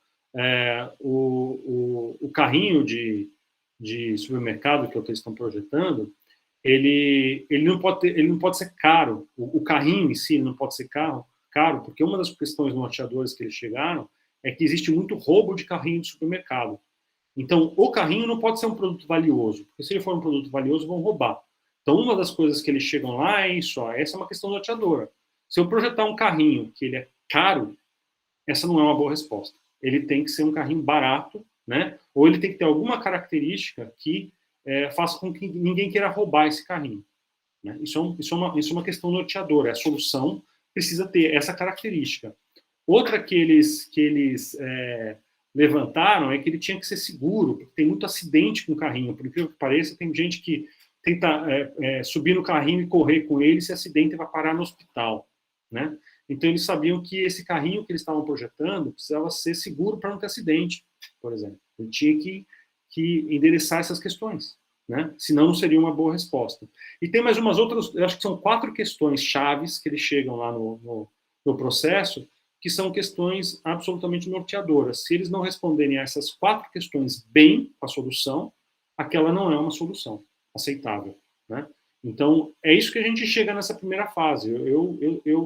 o carrinho de supermercado que eles estão projetando, ele não pode ser caro. O carrinho em si não pode ser caro, porque uma das questões norteadoras que eles chegaram é que existe muito roubo de carrinho de supermercado. Então, o carrinho não pode ser um produto valioso, porque se ele for um produto valioso, vão roubar. Então, uma das coisas que eles chegam lá é isso, essa é uma questão norteadora. Se eu projetar um carrinho que ele é caro, essa não é uma boa resposta. Ele tem que ser um carrinho barato, né? Ou ele tem que ter alguma característica que faça com que ninguém queira roubar esse carrinho, né? Isso é uma questão norteadora. A solução precisa ter essa característica. Outra que eles levantaram é que ele tinha que ser seguro, porque tem muito acidente com o carrinho. Por incrível que pareça, tem gente que tenta subir no carrinho e correr com ele, se acidenta e vai parar no hospital, né? Então, eles sabiam que esse carrinho que eles estavam projetando precisava ser seguro para não ter acidente, por exemplo. Ele tinha que endereçar essas questões, né? Senão não seria uma boa resposta. E tem mais umas outras, eu acho que são 4 questões chaves que eles chegam lá no processo, que são questões absolutamente norteadoras. Se eles não responderem a essas 4 questões bem com a solução, aquela não é uma solução aceitável, né? Então, é isso que a gente chega nessa primeira fase.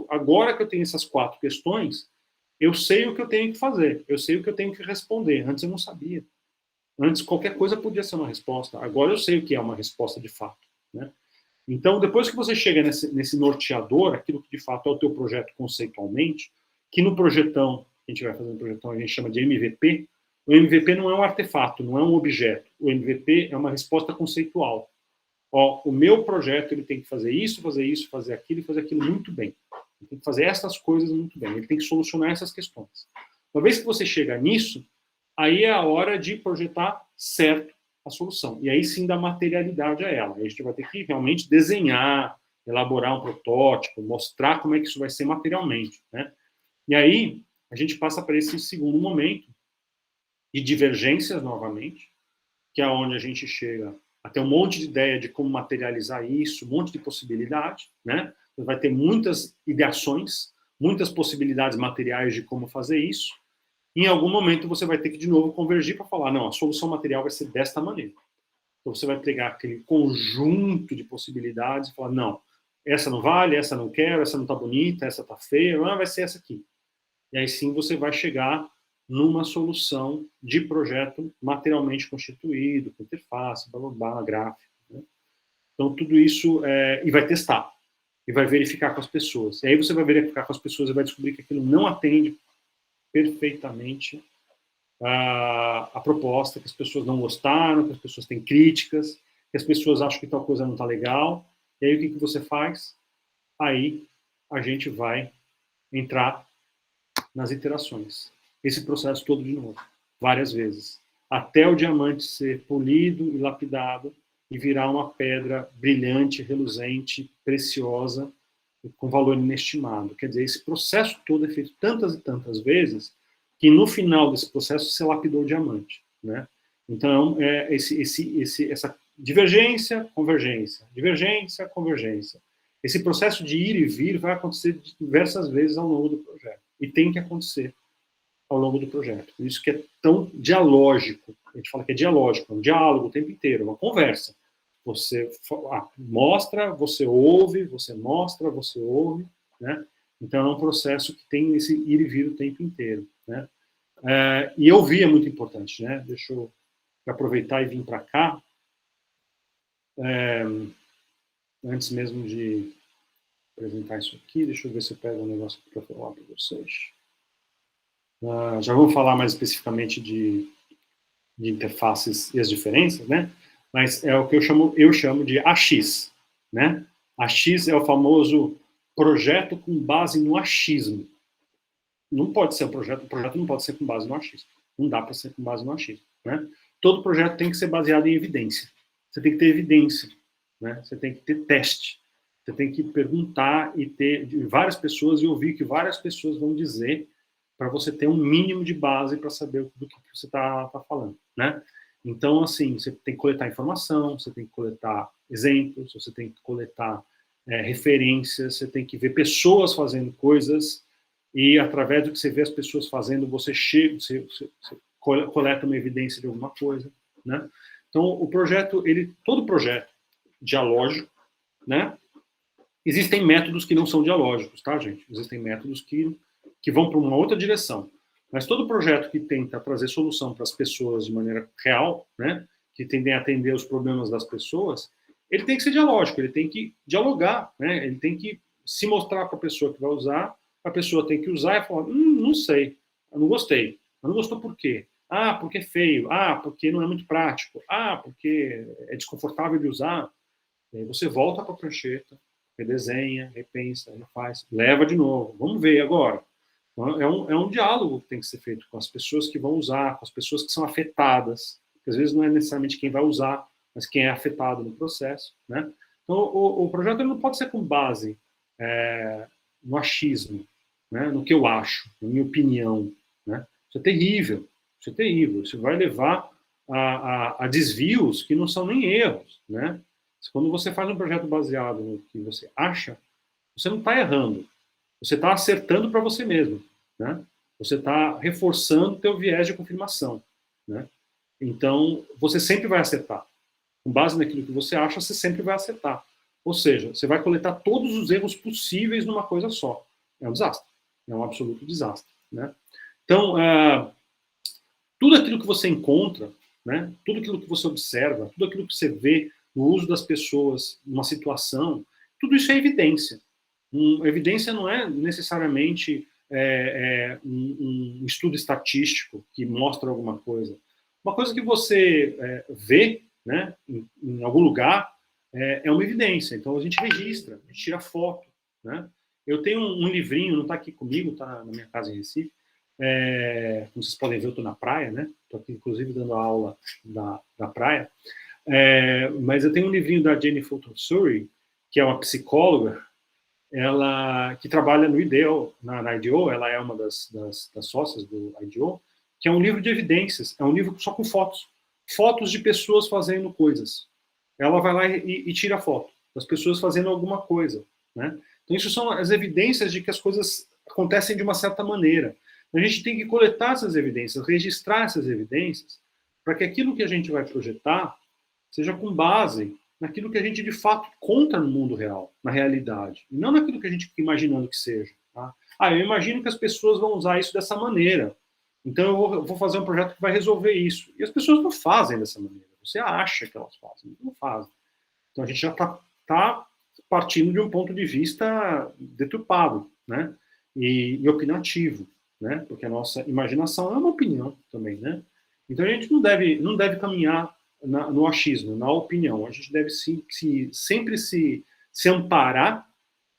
Agora que eu tenho essas 4 questões, eu sei o que eu tenho que fazer, eu sei o que eu tenho que responder. Antes eu não sabia. Antes qualquer coisa podia ser uma resposta. Agora eu sei o que é uma resposta de fato, né? Então, depois que você chega nesse norteador, aquilo que de fato é o teu projeto conceitualmente, que no projetão, a gente vai fazer um projetão, a gente chama de MVP. O MVP não é um artefato, não é um objeto. O MVP é uma resposta conceitual. Ó, o meu projeto ele tem que fazer isso, fazer aquilo e fazer aquilo muito bem. Ele tem que fazer essas coisas muito bem. Ele tem que solucionar essas questões. Uma vez que você chega nisso, aí é a hora de projetar certo a solução. E aí sim dá materialidade a ela. Aí a gente vai ter que realmente desenhar, elaborar um protótipo, mostrar como é que isso vai ser materialmente, né? E aí a gente passa para esse segundo momento de divergências novamente, que é onde a gente chega a ter um monte de ideia de como materializar isso, um monte de possibilidade, né? Você vai ter muitas ideações, muitas possibilidades materiais de como fazer isso. Em algum momento você vai ter que de novo convergir para falar, não, a solução material vai ser desta maneira. Então você vai pegar aquele conjunto de possibilidades e falar, não, essa não vale, essa não quero, essa não está bonita, essa está feia, vai ser essa aqui. E aí sim você vai chegar numa solução de projeto materialmente constituído, com interface, blá, blá, blá, gráfico, né? Então tudo isso, e vai testar, e vai verificar com as pessoas. E aí você vai verificar com as pessoas e vai descobrir que aquilo não atende perfeitamente a proposta, que as pessoas não gostaram, que as pessoas têm críticas, que as pessoas acham que tal coisa não está legal. E aí o que você faz? Aí a gente vai entrar nas iterações. Esse processo todo de novo, várias vezes, até o diamante ser polido e lapidado e virar uma pedra brilhante, reluzente, preciosa, com valor inestimado. Quer dizer, esse processo todo é feito tantas e tantas vezes que no final desse processo você lapidou o diamante, né? Então, essa divergência, convergência, divergência, convergência. Esse processo de ir e vir vai acontecer diversas vezes ao longo do projeto. E tem que acontecer ao longo do projeto. Por isso que é tão dialógico. A gente fala que é dialógico, é um diálogo o tempo inteiro, uma conversa. Você mostra, você ouve, você mostra, você ouve, né? Então é um processo que tem esse ir e vir o tempo inteiro, né? E ouvir é muito importante, né? Deixa eu aproveitar e vir para cá. Antes mesmo de apresentar isso aqui, deixa eu ver se eu pego um negócio para falar para vocês. Já vou falar mais especificamente de interfaces e as diferenças, né? Mas é o que eu chamo de AX, né? AX é o famoso projeto com base no achismo. Não pode ser o projeto não pode ser com base no achismo. Não dá para ser com base no achismo, né? Todo projeto tem que ser baseado em evidência. Você tem que ter evidência, né? Você tem que ter teste. Você tem que perguntar e ter de várias pessoas e ouvir o que várias pessoas vão dizer para você ter um mínimo de base para saber do que você está falando, né? Então, assim, você tem que coletar informação, você tem que coletar exemplos, você tem que coletar referências, você tem que ver pessoas fazendo coisas e, através do que você vê as pessoas fazendo, você coleta uma evidência de alguma coisa, né? Então, o projeto, todo projeto dialógico, né? Existem métodos que não são dialógicos, tá, gente? Existem métodos que vão para uma outra direção. Mas todo projeto que tenta trazer solução para as pessoas de maneira real, né, que tendem a atender os problemas das pessoas, ele tem que ser dialógico, ele tem que dialogar, né, ele tem que se mostrar para a pessoa que vai usar, a pessoa tem que usar e falar, não sei, eu não gostei. Mas não gostou por quê? Ah, porque é feio. Ah, porque não é muito prático. Ah, porque é desconfortável de usar. E aí você volta para a prancheta, redesenha, repensa, refaz, leva de novo. Vamos ver agora. Então, é um diálogo que tem que ser feito com as pessoas que vão usar, com as pessoas que são afetadas, que às vezes não é necessariamente quem vai usar, mas quem é afetado no processo, né? Então, o projeto ele não pode ser com base no achismo, né? No que eu acho, na minha opinião, né? Isso é terrível, isso vai levar a desvios que não são nem erros, né? Quando você faz um projeto baseado no que você acha, você não está errando, você está acertando para você mesmo, né? Você está reforçando o teu viés de confirmação, né? Então, você sempre vai acertar. Com base naquilo que você acha, você sempre vai acertar. Ou seja, você vai coletar todos os erros possíveis numa coisa só. É um desastre. É um absoluto desastre, né? Então, tudo aquilo que você encontra, né? Tudo aquilo que você observa, tudo aquilo que você vê no uso das pessoas numa situação, tudo isso é evidência. Evidência não é necessariamente um estudo estatístico que mostra alguma coisa. Uma coisa que você vê, né, em algum lugar é uma evidência. Então a gente registra, a gente tira foto, né? Eu tenho um livrinho, não está aqui comigo, está na minha casa em Recife. Como vocês podem ver, eu estou na praia, né? Estou aqui inclusive dando aula da praia. Mas eu tenho um livrinho da Jenny Fulton Surrey, que é uma psicóloga, ela que trabalha no IDEO, na IDEO, ela é uma das sócias do IDEO, que é um livro de evidências, é um livro só com fotos de pessoas fazendo coisas. Ela vai lá e tira foto das pessoas fazendo alguma coisa, né? Então isso são as evidências de que as coisas acontecem de uma certa maneira. A gente tem que coletar essas evidências, registrar essas evidências, para que aquilo que a gente vai projetar seja com base naquilo que a gente de fato encontra no mundo real, na realidade, e não naquilo que a gente fica imaginando que seja. Tá? Eu imagino que as pessoas vão usar isso dessa maneira, então eu vou fazer um projeto que vai resolver isso. E as pessoas não fazem dessa maneira. Você acha que elas fazem, não fazem. Então a gente já está partindo de um ponto de vista deturpado, né? E opinativo, né? Porque a nossa imaginação é uma opinião também, né? Então a gente não deve caminhar no achismo, na opinião. A gente deve sempre se amparar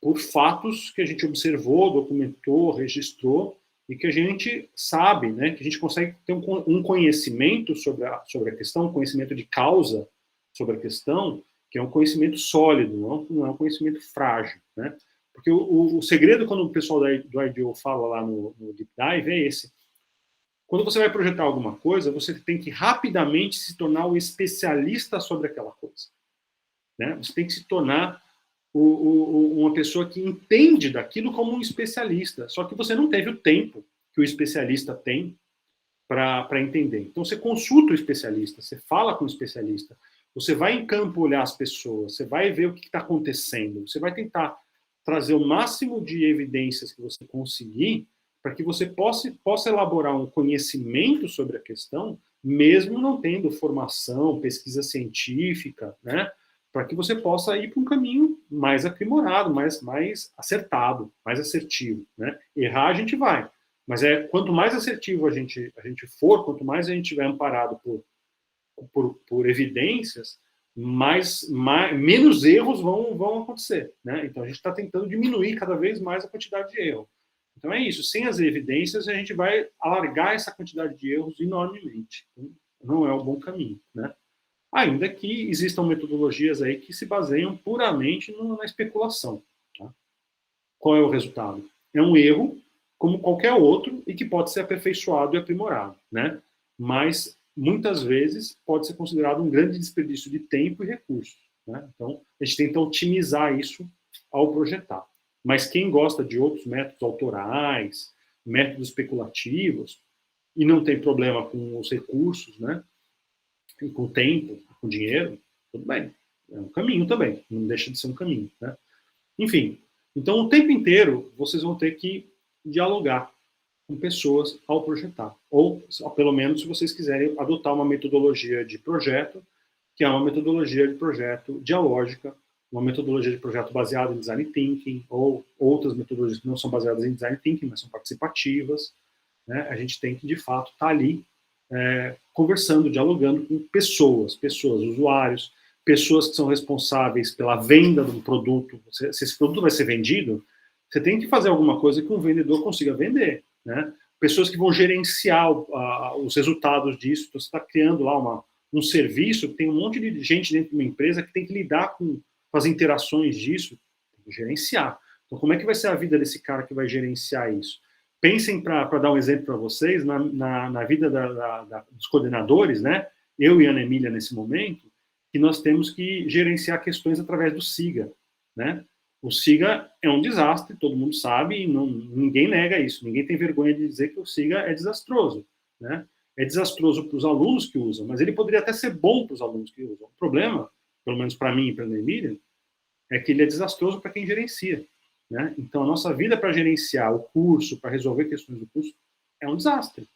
por fatos que a gente observou, documentou, registrou, e que a gente sabe, né, que a gente consegue ter um conhecimento sobre a questão, um conhecimento de causa sobre a questão, que é um conhecimento sólido, não é um conhecimento frágil, né? Porque o segredo, quando o pessoal do IDEO fala lá no Deep Dive, é esse. Quando você vai projetar alguma coisa, você tem que rapidamente se tornar um especialista sobre aquela coisa, né? Você tem que se tornar uma pessoa que entende daquilo como um especialista, só que você não teve o tempo que o especialista tem para entender. Então você consulta o especialista, você fala com o especialista, você vai em campo olhar as pessoas, você vai ver o que está acontecendo, você vai tentar trazer o máximo de evidências que você conseguir para que você possa elaborar um conhecimento sobre a questão, mesmo não tendo formação, pesquisa científica, né? Para que você possa ir para um caminho mais aprimorado, mais acertado, mais assertivo, né? Errar a gente vai, mas quanto mais assertivo a gente for, quanto mais a gente estiver amparado por evidências, menos erros vão acontecer, né? Então a gente está tentando diminuir cada vez mais a quantidade de erro. Então é isso, sem as evidências a gente vai alargar essa quantidade de erros enormemente. Então, não é o bom caminho, né? Ainda que existam metodologias aí que se baseiam puramente na especulação. Tá? Qual é o resultado? É um erro, como qualquer outro, e que pode ser aperfeiçoado e aprimorado, né? Mas, muitas vezes, pode ser considerado um grande desperdício de tempo e recursos. Né? Então, a gente tenta otimizar isso ao projetar. Mas quem gosta de outros métodos autorais, métodos especulativos, e não tem problema com os recursos, né? E com tempo, com dinheiro, tudo bem. É um caminho também, não deixa de ser um caminho, né? Enfim, então o tempo inteiro vocês vão ter que dialogar com pessoas ao projetar. Ou, pelo menos, se vocês quiserem adotar uma metodologia de projeto, que é uma metodologia de projeto dialógica, uma metodologia de projeto baseada em design thinking, ou outras metodologias que não são baseadas em design thinking, mas são participativas, né? A gente tem que, de fato, estar ali conversando, dialogando com pessoas, usuários, pessoas que são responsáveis pela venda do produto. Se esse produto vai ser vendido, você tem que fazer alguma coisa que um vendedor consiga vender. né? Pessoas que vão gerenciar os resultados disso. Então, você está criando lá um serviço, tem um monte de gente dentro de uma empresa que tem que lidar com as interações disso, tem que gerenciar. Então, como é que vai ser a vida desse cara que vai gerenciar isso? Pensem, para dar um exemplo para vocês, na vida dos coordenadores, né? Eu e a Ana Emília, nesse momento, que nós temos que gerenciar questões através do SIGA, né? O SIGA é um desastre, todo mundo sabe, e ninguém nega isso, ninguém tem vergonha de dizer que o SIGA é desastroso, né? É desastroso para os alunos que usam, mas ele poderia até ser bom para os alunos que usam. O problema, pelo menos para mim e para a Ana Emília, é que ele é desastroso para quem gerencia, né? Então, a nossa vida para gerenciar o curso, para resolver questões do curso, é um desastre.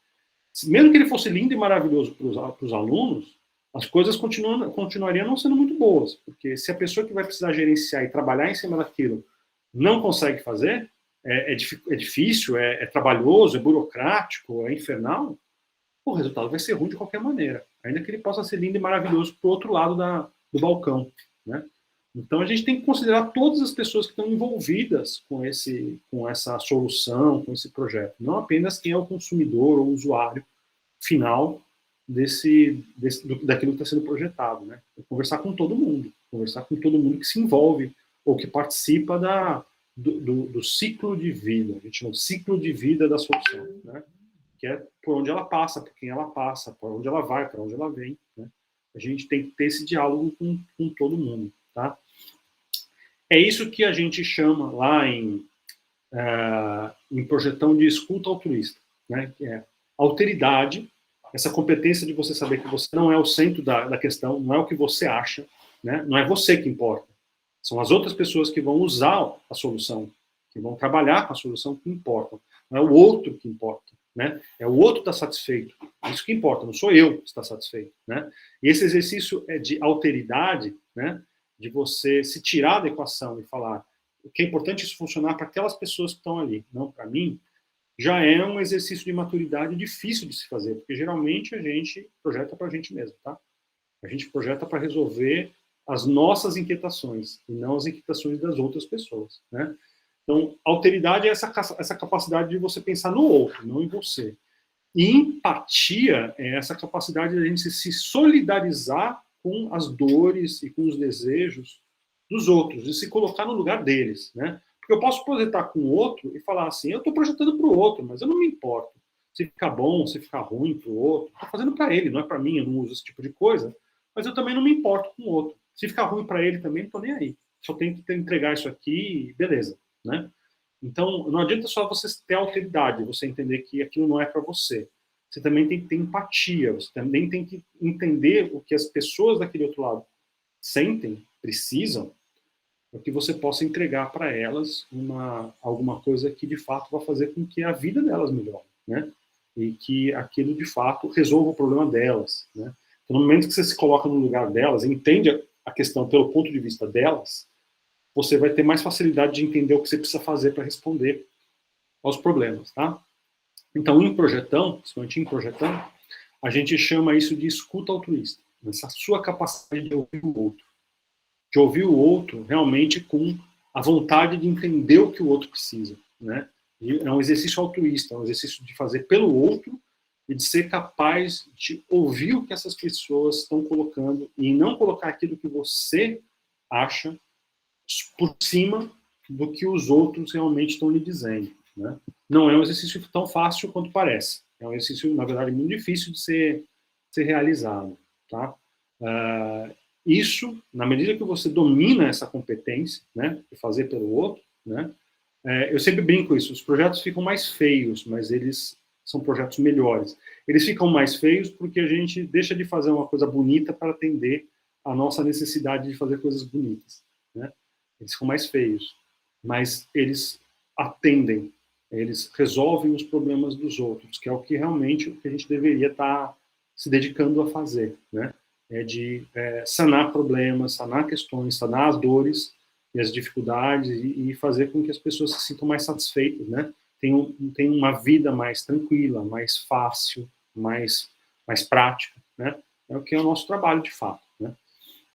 Mesmo que ele fosse lindo e maravilhoso para os alunos, as coisas continuariam não sendo muito boas, porque se a pessoa que vai precisar gerenciar e trabalhar em cima daquilo não consegue fazer, é difícil, é trabalhoso, é burocrático, é infernal, o resultado vai ser ruim de qualquer maneira, ainda que ele possa ser lindo e maravilhoso para o outro lado do balcão, né? Então, a gente tem que considerar todas as pessoas que estão envolvidas com essa solução, com esse projeto. Não apenas quem é o consumidor ou o usuário final daquilo que está sendo projetado, né? Conversar com todo mundo que se envolve ou que participa do ciclo de vida. A gente chama de ciclo de vida da solução, né? Que é por onde ela passa, por quem ela passa, por onde ela vai, por onde ela vem, né? A gente tem que ter esse diálogo com todo mundo, tá? É isso que a gente chama lá em projetão de escuta altruísta, né? Que é alteridade, essa competência de você saber que você não é o centro da questão, não é o que você acha, né? Não é você que importa. São as outras pessoas que vão usar a solução, que vão trabalhar com a solução que importam. Não é o outro que importa, né? É o outro que está satisfeito. Isso que importa, não sou eu que está satisfeito, né? E esse exercício é de alteridade, né? De você se tirar da equação e falar o que é importante isso funcionar para aquelas pessoas que estão ali, não para mim, já é um exercício de maturidade difícil de se fazer, porque geralmente a gente projeta para a gente mesmo, tá? A gente projeta para resolver as nossas inquietações, e não as inquietações das outras pessoas, né? Então, alteridade é essa capacidade de você pensar no outro, não em você. E empatia é essa capacidade de a gente se solidarizar com as dores e com os desejos dos outros, e se colocar no lugar deles, né? Porque eu posso projetar com o outro e falar assim, eu estou projetando para o outro, mas eu não me importo se ficar bom, se ficar ruim para o outro. Estou fazendo para ele, não é para mim, eu não uso esse tipo de coisa, mas eu também não me importo com o outro. Se ficar ruim para ele também, não estou nem aí. Só tenho que entregar isso aqui e beleza, né? Então, não adianta só você ter alteridade, você entender que aquilo não é para você. Você também tem que ter empatia, você também tem que entender o que as pessoas daquele outro lado sentem, precisam, para que você possa entregar para elas alguma coisa que de fato vai fazer com que a vida delas melhore, né? E que aquilo de fato resolva o problema delas, né? Então, no momento que você se coloca no lugar delas, entende a questão pelo ponto de vista delas, você vai ter mais facilidade de entender o que você precisa fazer para responder aos problemas, tá? Então, em projetão, principalmente em projetão, a gente chama isso de escuta altruísta, essa sua capacidade de ouvir o outro. De ouvir o outro realmente com a vontade de entender o que o outro precisa, né? E é um exercício altruísta, é um exercício de fazer pelo outro e de ser capaz de ouvir o que essas pessoas estão colocando e não colocar aquilo que você acha por cima do que os outros realmente estão lhe dizendo, né? Não é um exercício tão fácil quanto parece. É um exercício, na verdade, muito difícil de ser realizado, tá? Isso, na medida que você domina essa competência, né, de fazer pelo outro, né, eu sempre brinco isso, os projetos ficam mais feios, mas eles são projetos melhores. Eles ficam mais feios porque a gente deixa de fazer uma coisa bonita para atender a nossa necessidade de fazer coisas bonitas, né? Eles ficam mais feios, mas eles atendem, eles resolvem os problemas dos outros, que é o que realmente a gente deveria estar se dedicando a fazer, né? É de sanar problemas, sanar questões, sanar as dores e as dificuldades e fazer com que as pessoas se sintam mais satisfeitas, né? Tenham uma vida mais tranquila, mais fácil, mais prática, né? É o que é o nosso trabalho de fato.